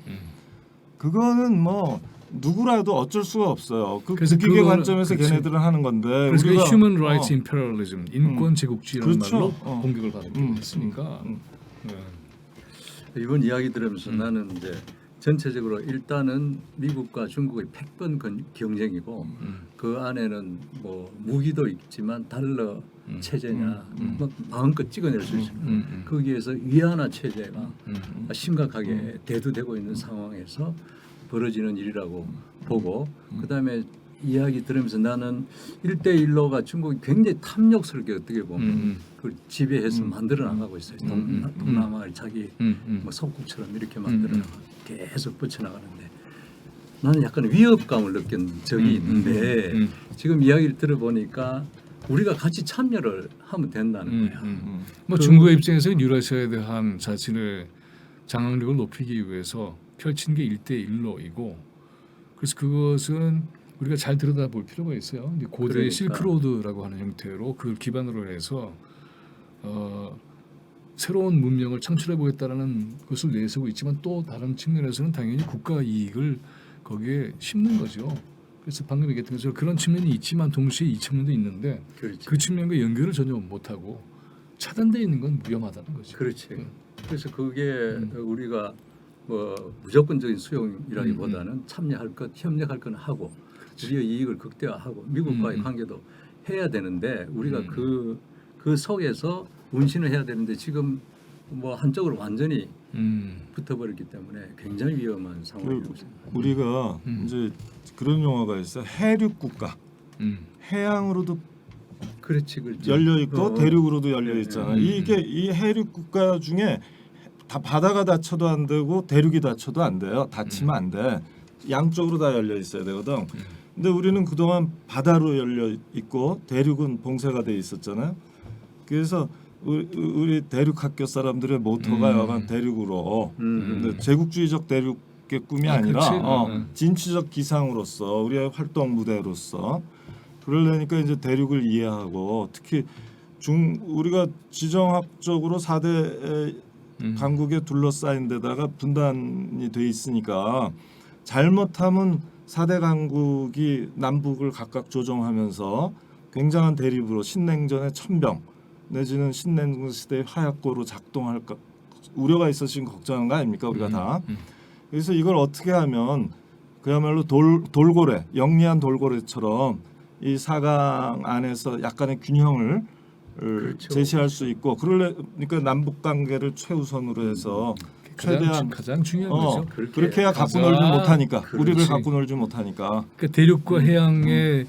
그거는 뭐 누구라도 어쩔 수가 없어요. 그 국익의 관점에서 그렇지. 걔네들은 하는 건데 그래서 우리가 Human Rights Imperialism, 인권 제국주의라는 그렇죠. 말로 공격을 받게 됐으니까. 이번 이야기 들으면서 나는 이제 전체적으로 일단은 미국과 중국의 패권 경쟁이고 그 안에는 뭐 무기도 있지만 달러 체제냐 뭐 마음껏 찍어낼 수 있습니다. 거기에서 위안화 체제가 심각하게 대두되고 있는 상황에서 벌어지는 일이라고 보고 그다음에 이야기 들으면서 나는 1대1로가 중국이 굉장히 탐욕스럽게 어떻게 보면 그걸 지배해서 만들어 나가고 있어요. 동남아를 자기 뭐 속국처럼 이렇게 만들어 계속 뻗쳐나가는데 나는 약간 위협감을 느낀 적이 있는데 지금 이야기를 들어보니까 우리가 같이 참여를 하면 된다는 거야. 뭐 중국의 입장에서는 유라시아에 대한 자신의 장악력을 높이기 위해서 펼친 게 1대1로이고 그래서 그것은 우리가 잘 들여다볼 필요가 있어요. 이제 고대 그러니까. 실크로드라고 하는 형태로 그걸 기반으로 해서 새로운 문명을 창출해 보겠다라는 것을 내세우고 있지만 또 다른 측면에서는 당연히 국가 이익을 거기에 심는 거죠. 그래서 방금 얘기했던 것처럼 그런 측면이 있지만 동시에 이 측면도 있는데 그렇지. 그 측면과 연결을 전혀 못하고 차단되어 있는 건 위험하다는 거죠. 그렇지. 그래서 그게 우리가 뭐 무조건적인 수용이라기보다는 참여할 것, 협력할 건 하고 우리의 이익을 극대화하고 미국과의 관계도 해야 되는데 우리가 그 속에서 운신을 해야 되는데 지금 뭐 한쪽으로 완전히 붙어버렸기 때문에 굉장히 위험한 상황이라고 생각합니다. 우리가 이제 그런 용어가 있어요. 해륙 국가. 해양으로도 그렇지. 열려 있고 대륙으로도 열려 있잖아. 이게 이 해륙 국가 중에 다 바다가 닫혀도 안 되고 대륙이 닫혀도 안 돼요. 닫히면 안 돼. 양쪽으로 다 열려 있어야 되거든. 근데 우리는 그동안 바다로 열려 있고 대륙은 봉쇄가 돼 있었잖아요. 그래서 우리 대륙 학교 사람들의 모토가 약간 대륙으로 근데 제국주의적 대륙의 꿈이 아니라 진취적 기상으로서 우리의 활동 무대로서 그러려니까 이제 대륙을 이해하고 특히 우리가 지정학적으로 4대 강국에 둘러싸인 데다가 분단이 돼 있으니까 잘못하면 4대 강국이 남북을 각각 조종하면서 굉장한 대립으로 신냉전의 천병 내지는 신냉전 시대의 화약고로 작동할까 우려가 있어 지금 걱정한 거 아닙니까 우리가 다. 그래서 이걸 어떻게 하면 그야말로 돌고래 영리한 돌고래처럼 이 4강 안에서 약간의 균형을 그렇죠. 제시할 수 있고 그러니까 남북 관계를 최우선으로 해서 최대한 가장 중요한 거죠. 그렇게 해야 갖고 놀지 못하니까 우리를 갖고 놀지 못하니까 그러니까 대륙과 해양의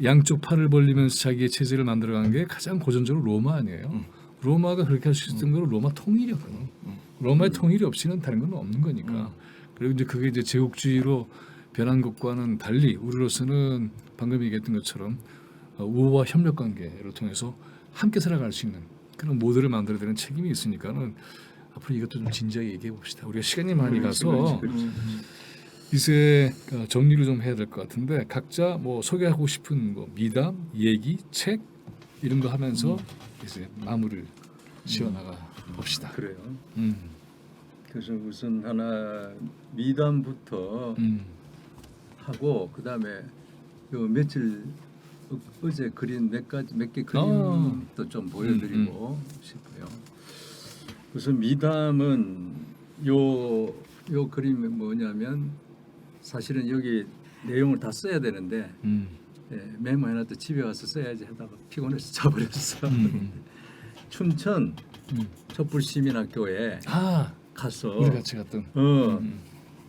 양쪽 팔을 벌리면서 자기의 체제를 만들어간 게 가장 고전적으로 로마 아니에요. 로마가 그렇게 할 수 있었던 건 로마 통일이었거든요. 로마의 통일이 없이는 다른 건 없는 거니까. 그리고 이제 그게 이제 제국주의로 변한 것과는 달리 우리로서는 방금 얘기했던 것처럼 우호와 협력 관계를 통해서 함께 살아갈 수 있는 그런 모델을 만들어야 되는 책임이 있으니까는 앞으로 이것도 좀 진지하게 얘기해 봅시다. 우리가 시간이 많이 가서 이제 정리를 좀 해야 될 것 같은데 각자 뭐 소개하고 싶은 뭐 미담, 얘기, 책 이런 거 하면서 이제 마무리를 지어나가 봅시다. 그래요. 그래서 우선 하나 미담부터 하고 그다음에 요 며칠 어제 그린 몇 개 그림도 좀 보여드리고 싶어요. 우선 미담은 요 그림이 뭐냐면 사실은 여기 내용을 다 써야 되는데 메모해놨다 집에 와서 써야지 하다가 피곤해서 자버렸어. 춘천 촛불시민학교에 가서 우리 같이 갔던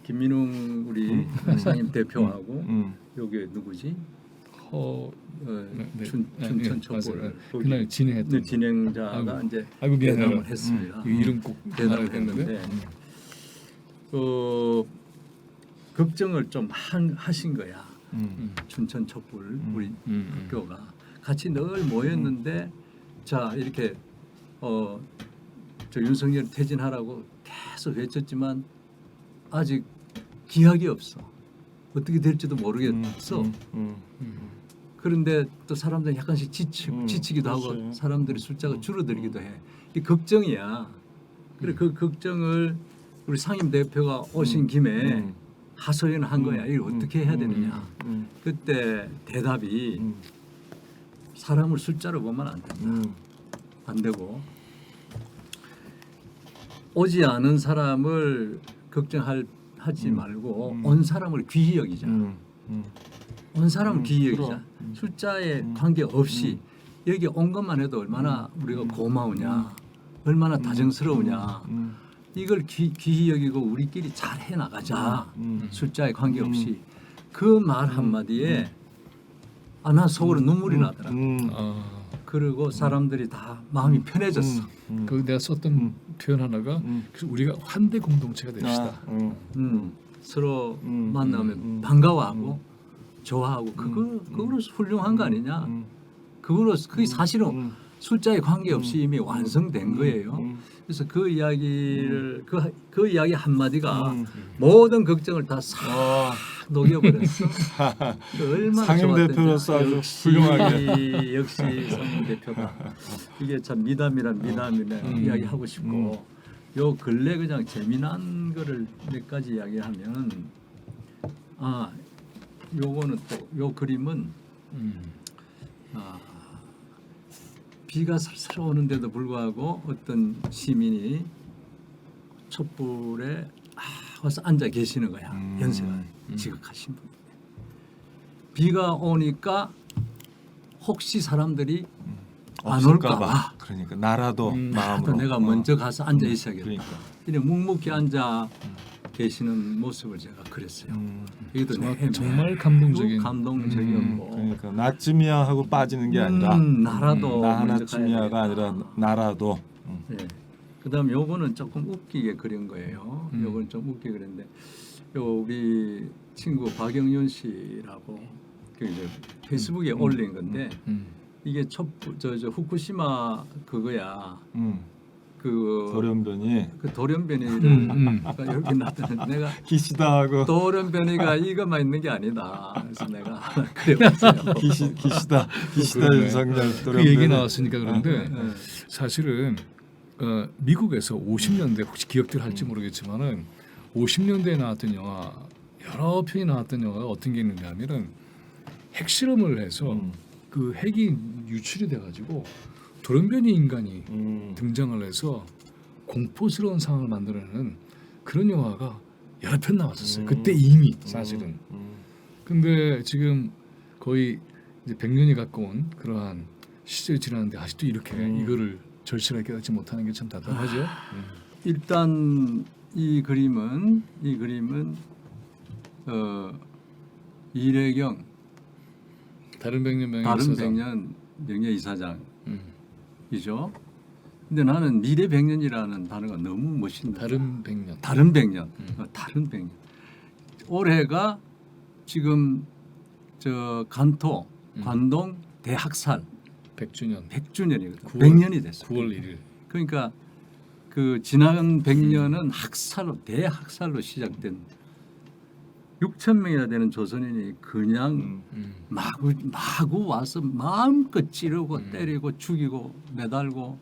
김민웅 우리 상임 대표하고 여기 누구지? 춘천 촛불 그날 진행했던 진행자가 이제 아이고 대담을 했습니다. 이름 꼭 대담을 했는데 걱정을 좀 하신 거야. 춘천 촛불 우리 학교가 같이 늘 모였는데 자 이렇게 저 윤석열 퇴진하라고 계속 외쳤지만 아직 기약이 없어. 어떻게 될지도 모르겠어. 그런데 또 사람들이 약간씩 지치기도 하고 그렇지. 사람들이 숫자가 줄어들기도 해. 이 걱정이야. 그래 그 걱정을 우리 상임 대표가 오신 김에 하소연한 거야. 이걸 어떻게 해야 되느냐. 그때 대답이 사람을 숫자로 보면 안 된다. 안 되고 오지 않은 사람을 걱정하지 말고 온 사람을 귀히 여기자. 온 사람을 귀히 여기자. 그럼. 숫자에 관계없이 여기 온 것만 해도 얼마나 우리가 고마우냐. 얼마나 다정스러우냐. 이걸 귀히 여기고 우리끼리 잘 해나가자. 숫자에 관계없이. 그 말 한마디에 나 속으로 눈물이 나더라. 그리고 사람들이 다 마음이 편해졌어. 그 내가 썼던 표현 하나가 그래서 우리가 환대 공동체가 됩시다. 서로 만나면 반가워하고 좋아하고 그거로서 훌륭한 거 아니냐. 그거로서 그게 사실은 숫자에 관계없이 이미 완성된 거예요. 그래서 그 이야기를 그 이야기 한 마디가 모든 걱정을 다 싹 녹여버렸어. 얼마나 상임 좋았던지. 대표로서 아주 훌륭하게. 역시 상임 대표가 이게 참 미담이네 이야기 하고 싶고 요 근래 그냥 재미난 거를 몇 가지 이야기하면 요거는 또 요 그림은 비가 살살 오는데도 불구하고 어떤 시민이 촛불에 와서 앉아 계시는 거야. 연세가 지극하신 분. 비가 오니까 혹시 사람들이 안 올까 봐. 그러니까 나라도 또 마음으로 내가 먼저 가서 앉아 있어야겠다. 그러니까. 이렇게 묵묵히 앉아 계시는 모습을 제가 그렸어요. 이것도 정말 감동적인. 감동적이었고 그러니까 나쯤이야 하고 빠지는 게 아니라 나라도 나 먼저 하나쯤이야가 가야 아니라 되겠다. 나라도 네. 그다음 요거는 조금 웃기게 그린 거예요. 요건 좀 웃기게 그렸는데 요 우리 친구 박영윤 씨라고 그 이제 페이스북에 올린 건데 이게 저 후쿠시마 그거야. 그 돌연변이 그 돌연변이를 여기 놨더니 내가 기시다하고 돌연변이가 이것만 있는 게 아니다. 그래서 내가 그래봤어요. 기시다 그러네. 윤석열 그 돌연변이 얘기 나왔으니까 그런데 네. 사실은 미국에서 50년대 혹시 기억들 할지 모르겠지만은 50년대에 나왔던 영화 여러 편이 나왔던 영화가 어떤 게 있는가 하면은 핵실험을 해서 그 핵이 유출이 돼가지고 돌연변이 인간이 등장을 해서 공포스러운 상황을 만들어내는 그런 영화가 여러 편 나왔었어요. 그때 이미 사실은. 근데 지금 거의 이제 100년이 가까운 그러한 시절이 지났는데 아직도 이렇게 이거를 절실하게 깨닫지 못하는 게 참 답답하죠. 일단 이 그림은 이래경 다른 백년 명예 다른 이사장. 백년 명예 이사장이죠. 근데 나는 미래 백년이라는 단어가 너무 멋있는 거야. 다른 백년. 다른 백년. 다른 백년. 올해가 지금 저 간토 관동 대학살 100주년. 100주년이거든. 9월 100년이 됐어. 9월 1일. 그러니까 그 지난 100년은 학살로 대학살로 시작된 6천 명이나 되는 조선인이 그냥 마구 와서 마음껏 찌르고 때리고 죽이고 매달고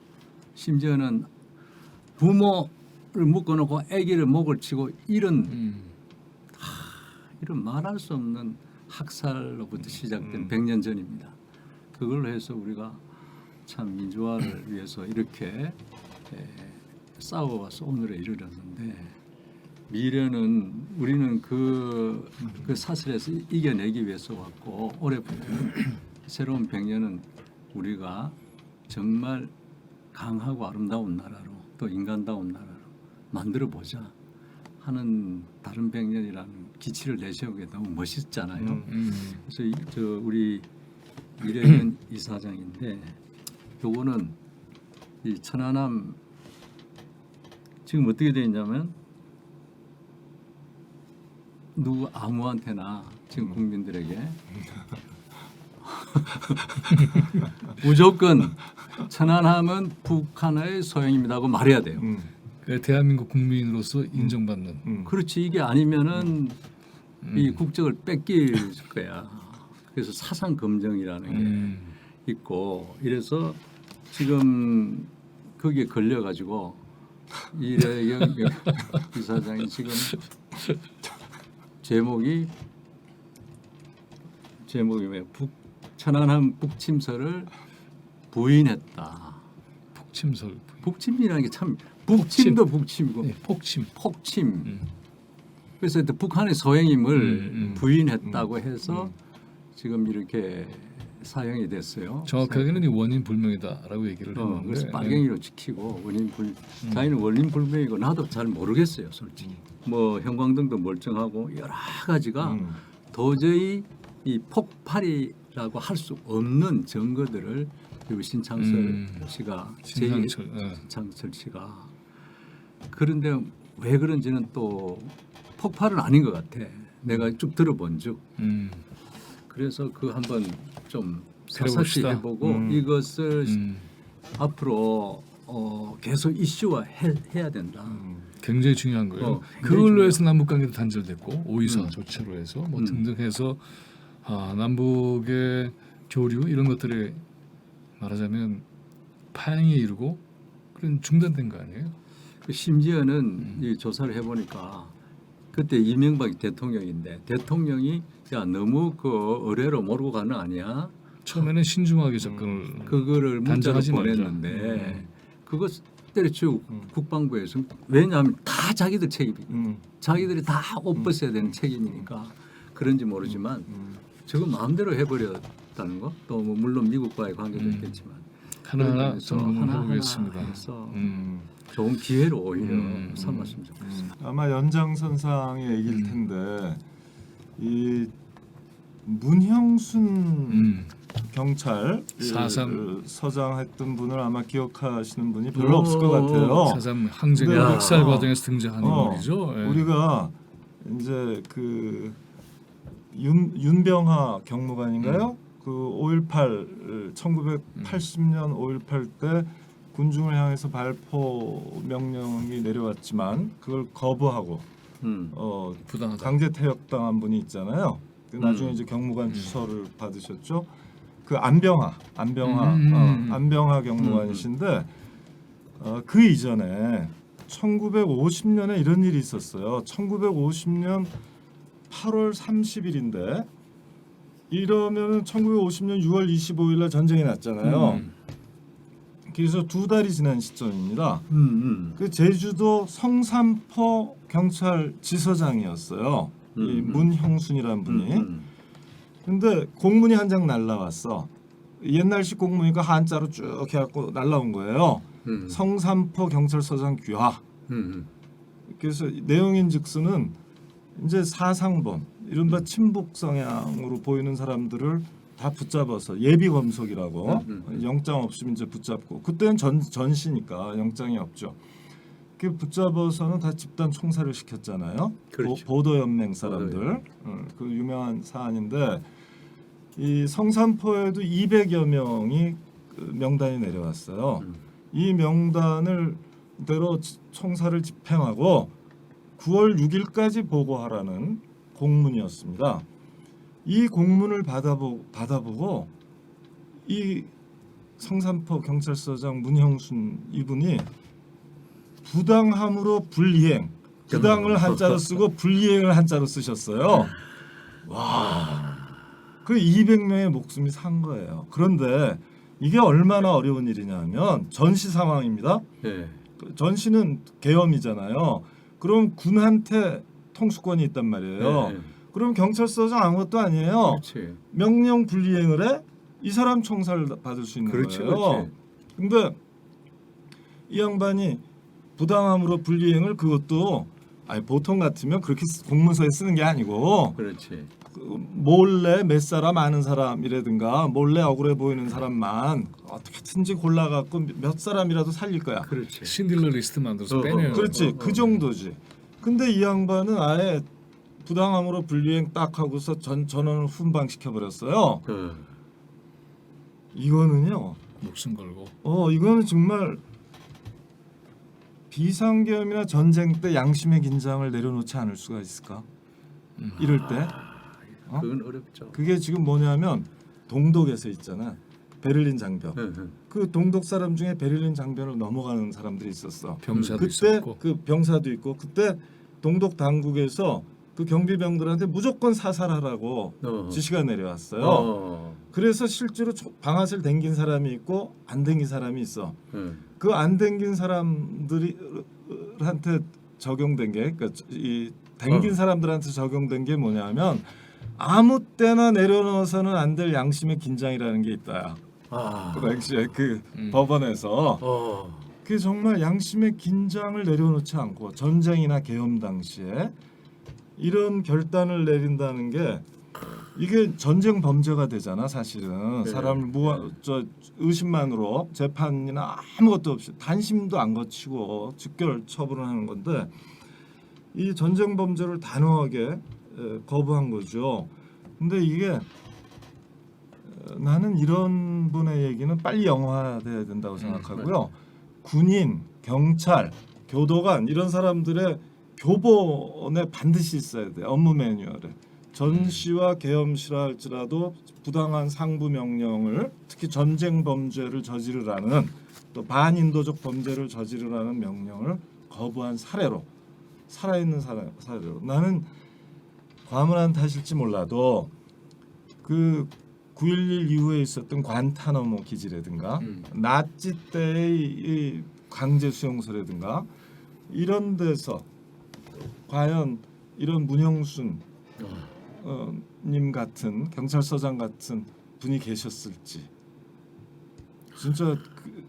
심지어는 부모를 묶어놓고 아기를 목을 치고 이런 말할 수 없는 학살로부터 시작된 100년 전입니다. 그걸로 해서 우리가 참 민주화를 위해서 이렇게 싸워와서 오늘에 이르렀는데 미래는 우리는 그 사슬에서 이겨내기 위해서 왔고 올해부터 새로운 100년은 우리가 정말 강하고 아름다운 나라로 또 인간다운 나라로 만들어 보자 하는 다른 100년이라는 기치를 내세우게 너무 멋있잖아요. 그래서 저 우리 이래현 이사장인데 요거는 이 천안함 지금 어떻게 되어 있냐면 누구 아무한테나 지금 국민들에게 무조건 천안함은 북한의 소행입니다고 말해야 돼요. 대한민국 국민으로서 인정받는. 그렇지 이게 아니면은 이 국적을 뺏길 거야. 그래서 사상 검증이라는 게 있고 이래서 지금 거기에 걸려 가지고 이래영 이사장이 지금 제목이 왜 천안함 북침설을 부인했다. 폭침설. 북침이라는 게 참 북침도 북침이고 네, 폭침. 폭침. 그래서 북한의 소행임을 부인했다고 해서 지금 이렇게 사형이 됐어요. 정확하게는 이 원인 불명이다라고 얘기를 했는데. 그래서 빨갱이로 지키고 자기는 원인 불명이고 나도 잘 모르겠어요, 솔직히. 뭐 형광등도 멀쩡하고 여러 가지가 도저히 이 폭발이라고 할 수 없는 증거들을 이 신창철 씨가 신창철 씨가 그런데 왜 그런지는 또 폭발은 아닌 것 같아. 내가 쭉 들어본즉. 그래서 그 한번 좀 사사시 들어봅시다. 해보고 이것을 앞으로 계속 이슈화 해야 된다. 굉장히 중요한 거예요. 굉장히 그걸로 해서 남북 관계도 단절됐고 오이사 조치로 해서 뭐 등등 해서 남북의 교류 이런 것들이 말하자면 파행에 이르고 그런 중단된 거 아니에요? 심지어는 이 조사를 해보니까 그때 이명박 대통령인데 대통령이 야 너무 그 의뢰로 몰고 가는 거 아니야? 처음에는 신중하게 접근을 그거를 문자로 단정하지 말자. 보냈는데 그거 때려치우고 국방부에서 왜냐하면 다 자기들 책임이 자기들이 다 옷 벗어야 되는 책임이니까 그런지 모르지만 저거 마음대로 해버렸다는 거 또 뭐 물론 미국과의 관계도 있겠지만 하나하나 점검을 해보겠습니다. 해서 좋은 기회로 오히려 삼았으면 좋겠어요. 아마 연장선상의 얘기일 텐데 이 문형순 경찰 사삼. 서장 했던 분을 아마 기억하시는 분이 별로 없을 것 같아요. 사삼 항쟁 네. 흑살 과정에서 등장하는 인물이죠. 예. 우리가 이제 그 윤병하 경무관인가요? 그 5.18 1980년 5.18 때 군중을 향해서 발포 명령이 내려왔지만 그걸 거부하고 부당하다. 강제 퇴역당한 분이 있잖아요. 나중에 이제 경무관 주서를 받으셨죠. 그 안병하 경무관이신데 그 이전에 1950년에 이런 일이 있었어요. 1950년 8월 30일인데 이러면은 1950년 6월 25일 날 전쟁이 났잖아요. 그래서 2달이 지난 시점입니다. 그 제주도 성산포 경찰 지서장이었어요. 이 문형순이라는 분이. 근데 공문이 한 장 날라왔어. 옛날식 공문이니까 한자로 쭉 해갖고 날라온 거예요. 성산포 경찰서장 귀하. 그래서 내용인즉슨은 이제 사상범, 이른바 친북 성향으로 보이는 사람들을 다 붙잡아서 예비 검속이라고 영장 없으면 이제 붙잡고 그때는 전시니까 영장이 없죠. 그 붙잡아서는 다 집단 총살을 시켰잖아요. 그렇죠. 보도연맹 사람들 그 유명한 사안인데 이 성산포에도 200여 명이 그 명단이 내려왔어요. 이 명단을 대로 총살을 집행하고 9월 6일까지 보고하라는 공문이었습니다. 이 공문을 받아보고 이 성산포 경찰서장 문형순 이분이 부당함으로 불이행, 부당을 한자로 쓰고 불이행을 한자로 쓰셨어요. 와, 그 200명의 목숨이 산 거예요. 그런데 이게 얼마나 어려운 일이냐면 전시 상황입니다. 네. 전시는 계엄이잖아요. 그럼 군한테 통수권이 있단 말이에요. 네. 그럼 경찰서장 아무것도 아니에요. 그렇지. 명령 불이행을 해? 이 사람 총살 받을 수 있는 그렇지, 거예요. 그렇지. 근데 이 양반이 부당함으로 불이행을 그것도 보통 같으면 그렇게 공문서에 쓰는 게 아니고 그렇지. 몰래 몇 사람 아는 사람이라든가 몰래 억울해 보이는 사람만 어떻게든지 골라갖고 몇 사람이라도 살릴 거야. 그렇지. 신딜러 리스트 만들어서 빼내요. 그렇지. 그 정도지. 근데 이 양반은 아예 부당함으로 불이행 딱 하고서 전원을 훈방시켜 버렸어요. 이거는요 목숨 걸고. 이거는 정말 비상계엄이나 전쟁 때 양심의 긴장을 내려놓지 않을 수가 있을까? 이럴 때 그건 어렵죠. 그게 지금 뭐냐면 동독에서 있잖아. 베를린 장벽. 그 동독 사람 중에 베를린 장벽을 넘어가는 사람들이 있었어. 병사도 그때 있었고. 그 병사도 있고 그때 동독 당국에서 그 경비병들한테 무조건 사살하라고 지시가 내려왔어요. 그래서 실제로 방아쇠를 당긴 사람이 있고 안 당긴 사람이 있어. 그 안 당긴 사람들한테 적용된 게, 그러니까 이 당긴 사람들한테 적용된 게 뭐냐면 아무 때나 내려놓아서는 안 될 양심의 긴장이라는 게 있다. 그 당시에 그 법원에서 그 정말 양심의 긴장을 내려놓지 않고 전쟁이나 계엄 당시에 이런 결단을 내린다는 게 이게 전쟁 범죄가 되잖아 사실은. 사람을 의심만으로 재판이나 아무것도 없이 단심도 안 거치고 즉결 처분을 하는 건데 이 전쟁 범죄를 단호하게 거부한 거죠. 근데 이게 나는 이런 분의 얘기는 빨리 영화화돼야 된다고 생각하고요. 군인, 경찰, 교도관 이런 사람들의 교본에 반드시 있어야 돼. 업무 매뉴얼에. 전시와 계엄시라 할지라도 부당한 상부 명령을, 특히 전쟁 범죄를 저지르라는, 또 반인도적 범죄를 저지르라는 명령을 거부한 사례로, 살아있는 사례로. 나는 과문한 탓일지 몰라도 그 9.11 이후에 있었던 관타나모 기지라든가 나치 때의 이 강제 수용소라든가 이런 데서 과연 이런 문형순 님 같은 경찰서장 같은 분이 계셨을지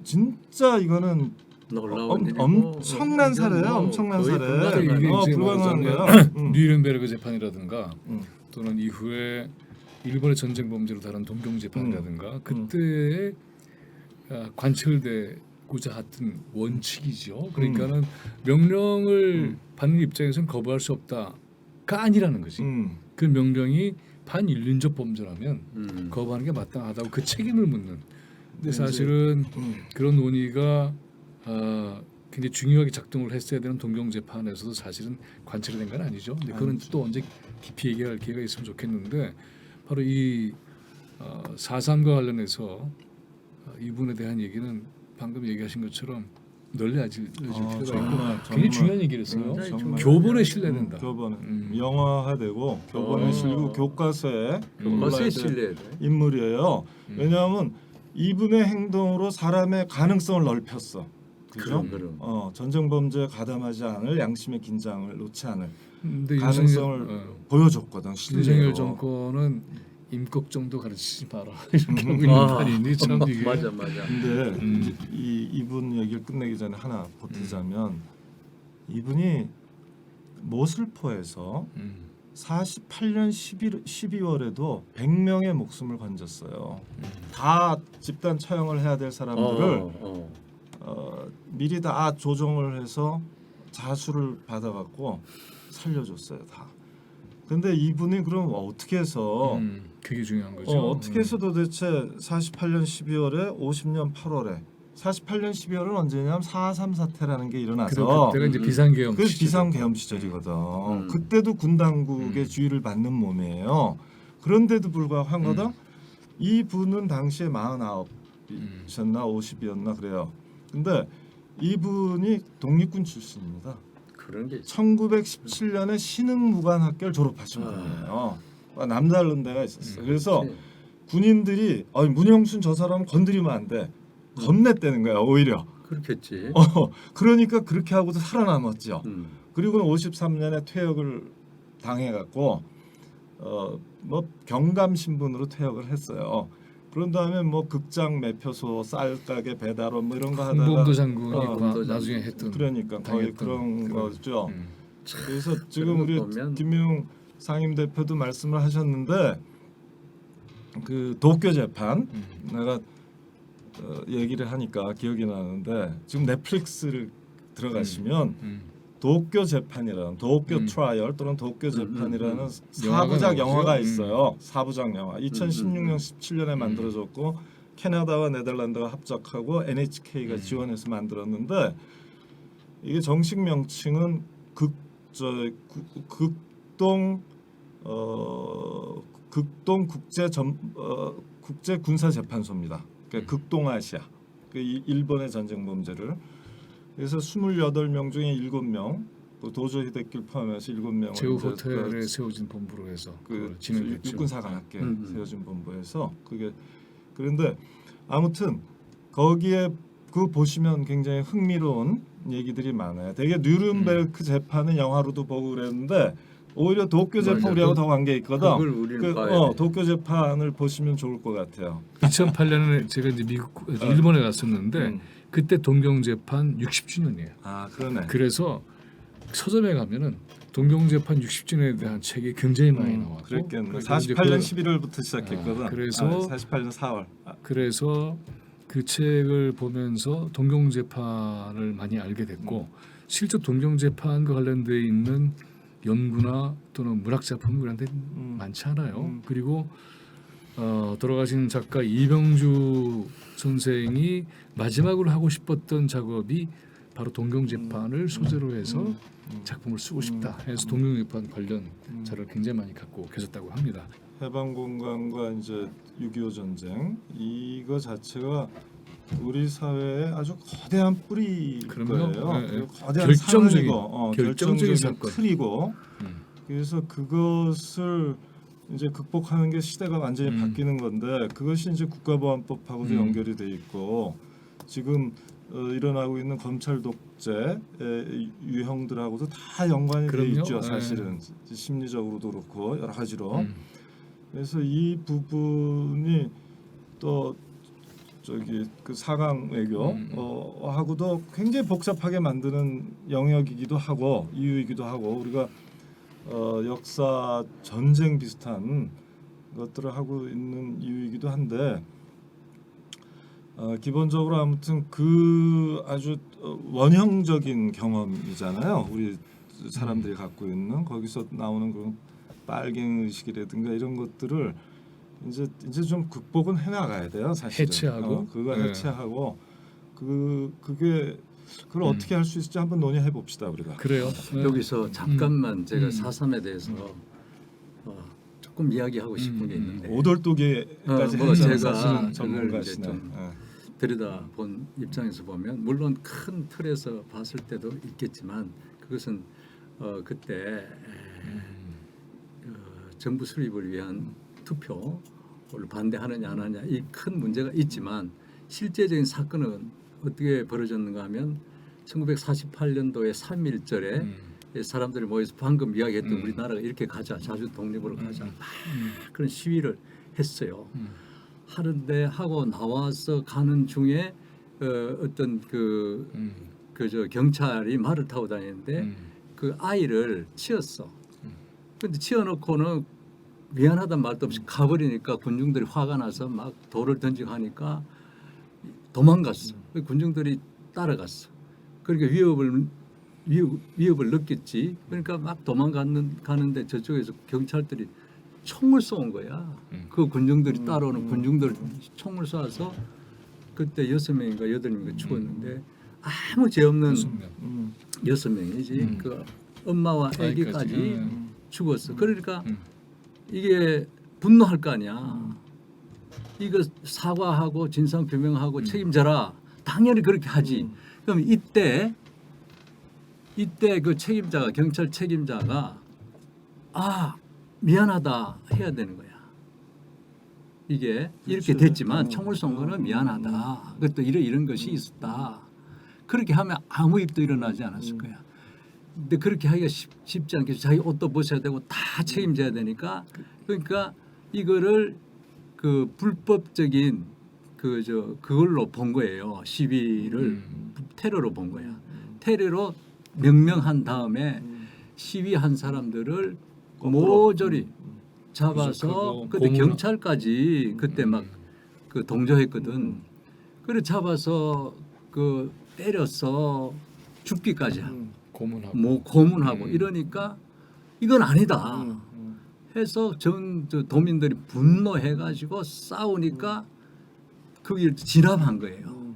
진짜 이거는 놀라운 일이고 엄청난 사례야. 엄청난 거의 사례. 불가능한 이게 이제 불가능한 거야. 말하자면 뉘른베르크 재판이라든가 또는 이후에 일본의 전쟁 범죄로 다룬 동경 재판이라든가 그때에 관철되고자 했던 원칙이죠. 그러니까는 명령을 받는 입장에서는 거부할 수 없다가 아니라는 거지. 그 명령이 반인륜적 범죄라면 거부하는 게 마땅하다고 그 책임을 묻는. 근데 사실은 그런 논의가 굉장히 중요하게 작동을 했어야 되는 동경 재판에서도 사실은 관철이 된 건 아니죠. 근데 그건 또 언제 깊이 얘기할 기회가 있으면 좋겠는데 바로 이 4.3과 관련해서 이분에 대한 얘기는 방금 얘기하신 것처럼 널리 알려질 필요가 있고 굉장히 중요한 얘기를 했어요. 교본에 실려된다. 교본에 영화화되고 교본에 실리고 교과서에 실려야 돼. 인물이에요. 왜냐하면 이분의 행동으로 사람의 가능성을 넓혔어. 그죠? 그럼. 전쟁 범죄에 가담하지 않을 양심의 긴장을 놓지 않을 근데 가능성을 보여줬거든. 윤석열 정권은 임꺽정도 가르치지 마라 이렇게 하고 있는 판이니 참 이게 맞아. 근데 이분 얘기를 끝내기 전에 하나 보태자면 이분이 모슬포에서 48년 12월에도 100명의 목숨을 건졌어요. 다 집단 처형을 해야 될 사람들을 미리 다 조정을 해서 자수를 받아갖고 살려줬어요 다. 근데 이분이 그럼 어떻게 해서 그게 중요한 거죠. 어떻게 해서 도대체 48년 12월에 50년 8월에 48년 12월은 언제냐면 4.3 사태라는 게 일어나서 그때가 이제 비상계엄 그 시절. 비상계엄 시절이거든. 그때도 군 당국의 주의를 받는 몸이에요. 그런데도 불구하고 한 거다. 이 분은 당시에 49이셨나 50이었나 그래요. 근데 이분이 독립군 출신입니다. 그런 게 1917년에 신흥무관학교를 졸업하신 분이에요. 남다른 데가 있었어요. 그래서 군인들이 문형순 저 사람 건드리면 안 돼. 겁냈다는 거야 오히려. 그렇겠지. 그러니까 그렇게 하고도 살아남았죠. 그리고는 53년에 퇴역을 당해갖고 뭐 경감 신분으로 퇴역을 했어요. 그런 다음에 뭐 극장 매표소, 쌀가게 배달원 뭐 이런 거 하다가 홍범도 장군이 나중에 했던 그러니까 거의 그런 거죠. 그래서 지금 우리 보면 김민웅 상임 대표도 말씀을 하셨는데 그 도쿄 재판 내가 얘기를 하니까 기억이 나는데 지금 넷플릭스를 들어가시면 도쿄 재판이라는 도쿄 트라이얼 또는 도쿄 재판이라는 사부작 영화가 있어요. 사부작 영화 2016년 17년에 만들어졌고 캐나다와 네덜란드가 합작하고 NHK가 지원해서 만들었는데 이게 정식 명칭은 극동 국제 군사 재판소입니다. 그러니까 극동아시아, 그 일본의 전쟁 범죄를 그래서 28명 중에 7명, 또 도저 히데키를 포함해서 7명 제우 호텔에 세워진 본부로 해서 그 진행됐죠. 육군사관학교에 세워진 본부에서 그게 그런데 아무튼 거기에 그 보시면 굉장히 흥미로운 얘기들이 많아요. 되게 뉴른베르크 재판은 영화로도 보고 그랬는데 오히려 도쿄 재판 우리하고 더 관계 있거든. 그걸 우리는 봐야 돼. 도쿄 재판을 보시면 좋을 것 같아요. 2008년에 제가 이제 일본에 갔었는데 그때 동경 재판 60주년이에요. 아 그러네. 그래서 서점에 가면은 동경 재판 60주년에 대한 책이 굉장히 많이 나왔고 그랬겠네. 그러니까 이제 48년 11월부터 시작했거든. 그래서 48년 4월. 그래서 그 책을 보면서 동경 재판을 많이 알게 됐고 실제 동경 재판과 관련돼 있는 연구나 또는 문학 작품이 우리한테 많지 않아요. 그리고 돌아가신 작가 이병주 선생이 마지막으로 하고 싶었던 작업이 바로 동경 재판을 소재로 해서 작품을 쓰고 싶다 해서 동경 재판 관련 자료를 굉장히 많이 갖고 계셨다고 합니다. 해방공간과 이제 6.25 전쟁 이거 자체가 우리 사회에 아주 거대한 뿌리일 그럼요. 거예요. 네, 그리고 거대한 결정적인 결정적인 사건. 틀이고 그래서 그것을 이제 극복하는 게 시대가 완전히 바뀌는 건데 그것이 이제 국가보안법하고도 연결이 돼 있고 지금 일어나고 있는 검찰 독재 유형들하고도 다 연관이 돼 그럼요. 있죠. 사실은 심리적으로도 그렇고 여러 가지로. 그래서 이 부분이 또 저기 그 사강 외교 하고도 굉장히 복잡하게 만드는 영역이기도 하고 이유이기도 하고 우리가 역사 전쟁 비슷한 것들을 하고 있는 이유이기도 한데 기본적으로 아무튼 그 아주 원형적인 경험이잖아요. 우리 사람들이 갖고 있는 거기서 나오는 그런 빨갱 의식이라든가 이런 것들을 이제 좀 극복은 해나가야 돼요. 사실은 해체하고 그거 해체하고 그게 그걸 어떻게 할 수 있을지 한번 논의해 봅시다 우리가. 그래요. 여기서 잠깐만 제가 4.3에 대해서 조금 이야기하고 싶은 게 있는데 오돌독에까지 뭐 해서 제가 사실은 그걸 전문가시네. 이제 좀 들여다본 입장에서 보면 물론 큰 틀에서 봤을 때도 있겠지만 그것은 그때 정부 수립을 위한 투표를 반대하느냐 안 하느냐 이 큰 문제가 있지만 실제적인 사건은 어떻게 벌어졌는가 하면 1948년도에 3.1절에 사람들이 모여서 방금 이야기했던 우리나라가 이렇게 가자 자주 독립으로 가자 막 그런 시위를 했어요. 하는데 하고 나와서 가는 중에 어떤 그저 경찰이 말을 타고 다니는데 그 아이를 치었어. 근데 치어놓고는 미안하단 말도 없이 가버리니까 군중들이 화가 나서 막 돌을 던지고 하니까 도망갔어. 군중들이 따라갔어. 그러니까 위협을 느꼈지. 그러니까 막 가는데 저쪽에서 경찰들이 총을 쏘은 거야. 그 군중들이 따라오는 군중들 총을 쏴서 그때 6명인가 8명인가 죽었는데 아무 죄 없는 6명이지. 그 엄마와 아기까지 죽었어. 그러니까 이게 분노할 거 아니야. 이거 사과하고 진상 규명하고 책임져라. 당연히 그렇게 하지. 그럼 이때 그 책임자가 경찰 책임자가 미안하다 해야 되는 거야. 이게 이렇게 됐지만 총을 쏜 거는 미안하다. 그것도 이런 것이 있었다. 그렇게 하면 아무 일도 일어나지 않았을 거야. 근데 그렇게 하기가 쉽지 않겠죠. 자기 옷도 벗어야 되고 다 책임져야 되니까 그러니까 이거를 그 불법적인 그걸로 본 거예요. 시위를 테러로 본 거야. 테러로 명명한 다음에 시위한 사람들을 모조리 잡아서 그때 경찰까지 그때 막 그 동조했거든. 그래 잡아서 그 때려서 죽기까지 하고 고문하고 이러니까 이건 아니다 해서 전 도민들이 분노해가지고 싸우니까 거기를 진압한 거예요.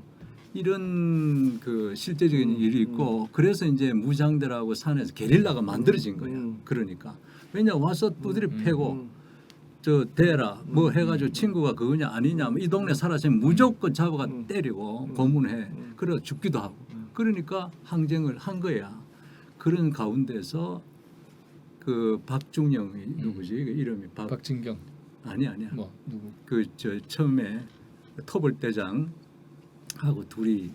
이런 그 실제적인 일이 있고 그래서 이제 무장대라고 산에서 게릴라가 만들어진 거예요. 그러니까 왜냐 와서 두드려 패고 저 대라 뭐 해가지고 친구가 그거냐 아니냐 뭐 이 동네 살았으면 무조건 잡아가 때리고 고문해 그래 죽기도 하고 그러니까 항쟁을 한 거야. 그런 가운데서 그 박중영이 누구지 그 이름이 박진경 아니야 뭐 누구? 그 저 처음에 터벌대장 하고 둘이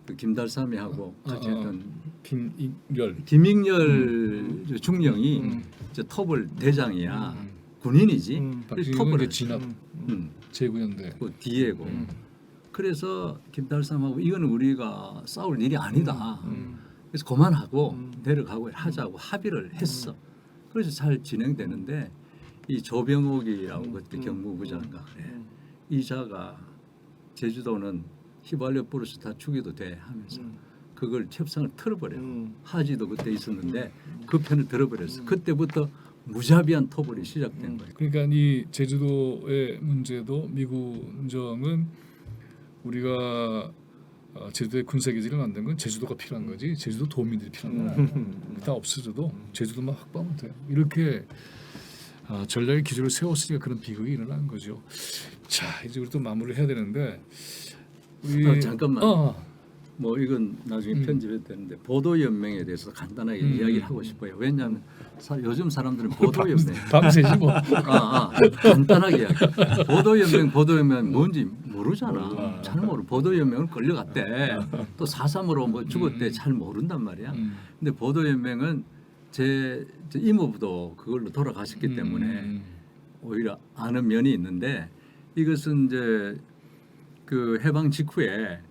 그 김달삼이하고 같이 했던 김익렬. 김익렬 중령이 저 터벌 대장이야. 군인이지. 그래서 박진경은 터벌을 이제 진압 제구연대. 그 뒤에고. 그래서 김달삼하고 이거는 우리가 싸울 일이 아니다. 그래서 그만하고 내려가고 하자고 합의를 했어. 그래서 잘 진행되는데 이 조병옥이라고 그때 경무부장인가 그래. 이자가 제주도는 휘발유 뿌려서 다 죽여도 돼 하면서 그걸 협상을 틀어버려. 하지도 그때 있었는데 그 편을 들어버렸어. 그때부터 무자비한 토벌이 시작된 거예요. 그러니까 이 제주도의 문제도 미국 운정은 우리가 제주도의 군사기지를 만든 건 제주도가 필요한 거지 제주도 도민들이 필요한 건 아니야. 다 없어져도 제주도만 확보하면 돼요. 이렇게 전략의 기조를 세웠으니까 그런 비극이 일어난 거죠. 자 이제 우리 또 마무리를 해야 되는데 우리 잠깐만. 뭐 이건 나중에 편집해도 되는데 보도연맹에 대해서 간단하게 이야기를 하고 싶어요. 왜냐하면 요즘 사람들은 보도연맹 밤새지 뭐. 간단하게 이야기. 보도연맹 뭔지 모르잖아. 잘 모르. 보도연맹은 끌려갔대. 또 4.3으로 뭐 죽었대. 잘 모른단 말이야. 근데 보도연맹은 제 이모부도 그걸로 돌아가셨기 때문에 오히려 아는 면이 있는데 이것은 이제 그 해방 직후에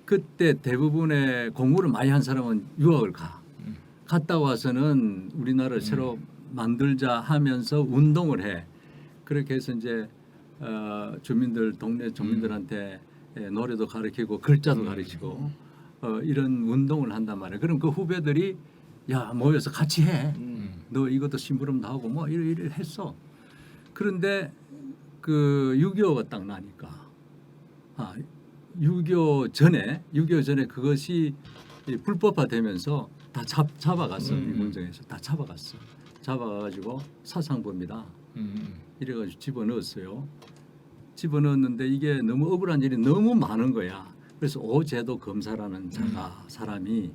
그때 대부분의 공부를 많이 한 사람은 유학을 가. 갔다 와서는 우리나라를 새로 만들자 하면서 운동을 해. 그렇게 해서 이제 주민들 동네 주민들한테 노래도 가르치고 글자도 가르치고 이런 운동을 한단 말이에요. 그럼 그 후배들이 야 모여서 같이 해. 너 이것도 심부름도 하고 뭐 이래 했어. 그런데 그 6.25가 딱 나니까 6.25 전에 그것이 불법화되면서 다 잡아갔어. 미군정에서 다 잡아갔어. 잡아가지고 사상범이다. 이래가지고 집어넣었어요. 집어넣었는데 이게 너무 억울한 일이 너무 많은 거야. 그래서 오제도 검사라는 사람이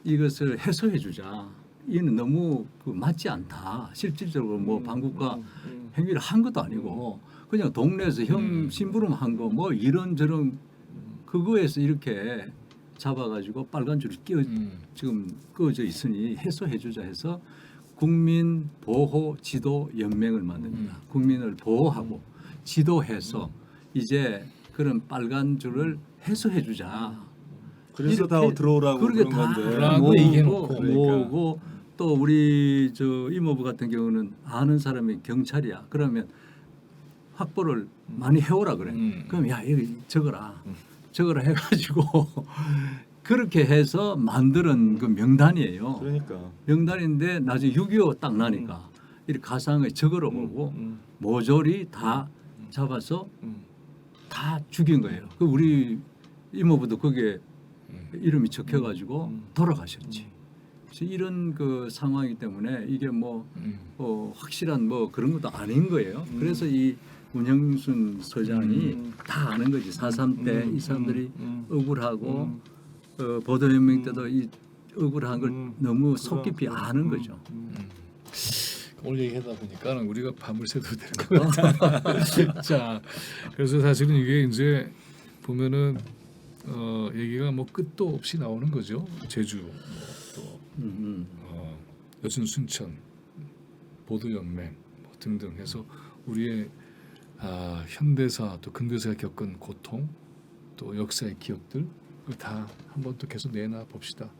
이것을 해소해 주자. 이는 너무 맞지 않다. 실질적으로 뭐 반국가 행위를 한 것도 아니고 그냥 동네에서 심부름 한 거 뭐 이런저런 그거에서 이렇게 잡아가지고 빨간 줄이 지금 꺼져 있으니 해소해 주자 해서 국민 보호 지도 연맹을 만듭니다. 국민을 보호하고 지도해서 이제 그런 빨간 줄을 해소해 주자. 그래서 다 들어오라고 그렇게 그런 다 건데. 모으고 또 우리 저 이모부 같은 경우는 아는 사람이 경찰이야. 그러면 확보를 많이 해오라 그래. 그럼 야 여기 적어라 해가지고 그렇게 해서 만드는 그 명단이에요. 그러니까. 명단인데 나중에 6.25 딱 나니까 이렇게 가상을 적으러 보고 모조리 다 잡아서 다 죽인 거예요. 그 우리 이모부도 거기에 이름이 적혀가지고 돌아가셨지. 그래서 이런 그 상황이기 때문에 이게 뭐 확실한 뭐 그런 것도 아닌 거예요. 그래서 이 문형순 서장이 다 아는 거지. 4.3 때 이 사람들이 억울하고 보도연맹 때도 이 억울한 걸 너무 속 깊이 아는 거죠. 오늘 얘기하다 보니까 우리가 밤을 새도 될 것 같아. 자, 그래서 사실은 이게 이제 보면은 얘기가 뭐 끝도 없이 나오는 거죠. 제주, 또 여순 순천, 보도연맹 뭐 등등 해서 우리의 현대사 또 근대사가 겪은 고통, 또 역사의 기억들 다 한번 또 계속 내놔 봅시다.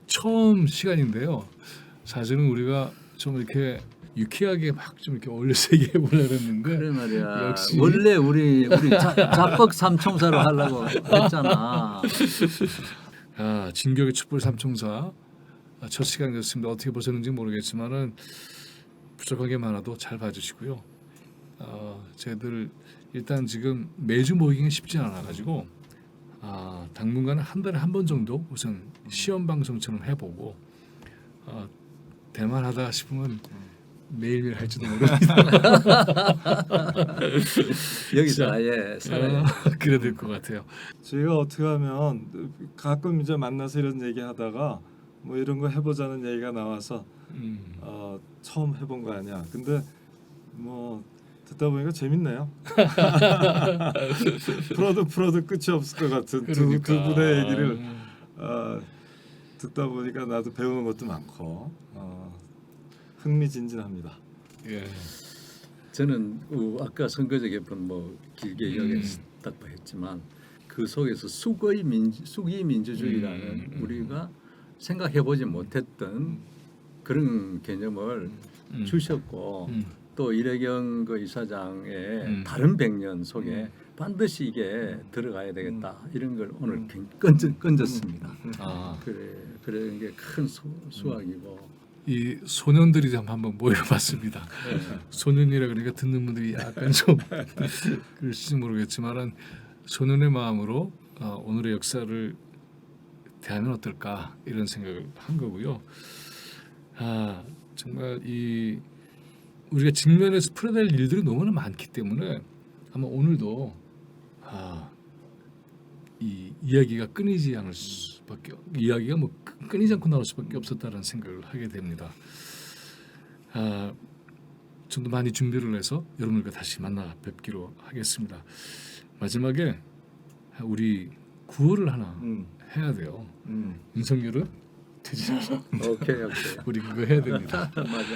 처음 시간인데요. 사실은 우리가 좀 이렇게 유쾌하게 막 좀 이렇게 올려서 얘기해 보려고 했는데 그래 말이야. 역시 원래 우리 자뻑 삼총사로 하려고 했잖아. 진격의 촛불 삼총사 첫 시간이었습니다. 어떻게 보셨는지 모르겠지만은 부족한 게 많아도 잘 봐주시고요. 저희들 일단 지금 매주 모이기는 쉽지 않아 가지고 당분간은 한 달에 한 번 정도 우선 시험 방송처럼 해보고 대만하다 싶으면 매일매일 할지도 모릅니다. 여기서 아예 살아요. 그래야 될 것 같아요. 저희가 어떻게 하면 가끔 이제 만나서 이런 얘기하다가 뭐 이런 거 해보자는 얘기가 나와서 처음 해본 거 아니야. 근데 뭐 듣다 보니까 재밌네요. 풀어도 끝이 없을 것 같은 두 분의 얘기를 듣다 보니까 나도 배우는 것도 많고 흥미진진합니다. 예. 저는 아까 선거적 개편 뭐 길게 이야기했다고 했지만 그 속에서 수기 민주주의라는 우리가 생각해보지 못했던 그런 개념을 주셨고 또 이래경 그 이사장의 다른 100년 속에 반드시 이게 들어가야 되겠다 이런 걸 오늘 건졌습니다. 그런 게 큰 수확이고 이 소년들이 좀 한번 모여봤습니다. 소년이라 그러니까 듣는 분들이 약간 좀 그럴지 모르겠지만은 소년의 마음으로 오늘의 역사를 대하면 어떨까 이런 생각을 한 거고요. 정말 이 우리가 직면해서 풀어야 될 일들이 너무나 많기 때문에 아마 오늘도 이 이야기가 끊이지 않을 수밖에 이야기가 뭐 끊이지 않고 나올 수밖에 없었다는 생각을 하게 됩니다. 좀 더 많이 준비를 해서 여러분들과 다시 만나 뵙기로 하겠습니다. 마지막에 우리 구호를 하나 해야 돼요. 윤석열은 되지 않아. 오케이. 우리 그거 해야 됩니다. 맞아.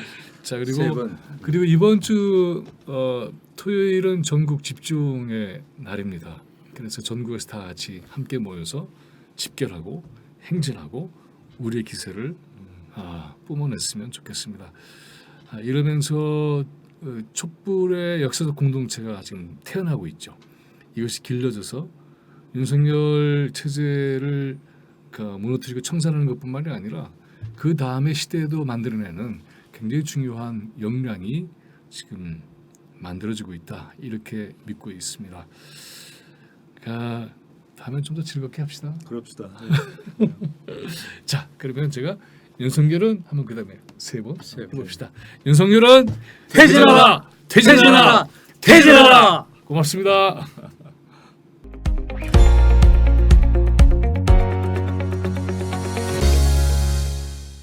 자 세 번. 그리고 이번 주 토요일은 전국 집중의 날입니다. 그래서 전국에서 다 같이 함께 모여서 집결하고 행진하고 우리의 기세를 뿜어냈으면 좋겠습니다. 이러면서 촛불의 역사적 공동체가 지금 태어나고 있죠. 이것이 길러져서 윤석열 체제를 무너뜨리고 청산하는 것뿐만이 아니라 그 다음의 시대에도 만들어내는 굉장히 중요한 역량이 지금 만들어지고 있다 이렇게 믿고 있습니다. 다음엔 좀 더 즐겁게 합시다. 그럽시다. 자, 그러면 제가 윤석열은 한번 그다음에 세 번 해봅시다. 윤석열은 퇴진하라, 퇴진하라, 퇴진하라. 고맙습니다.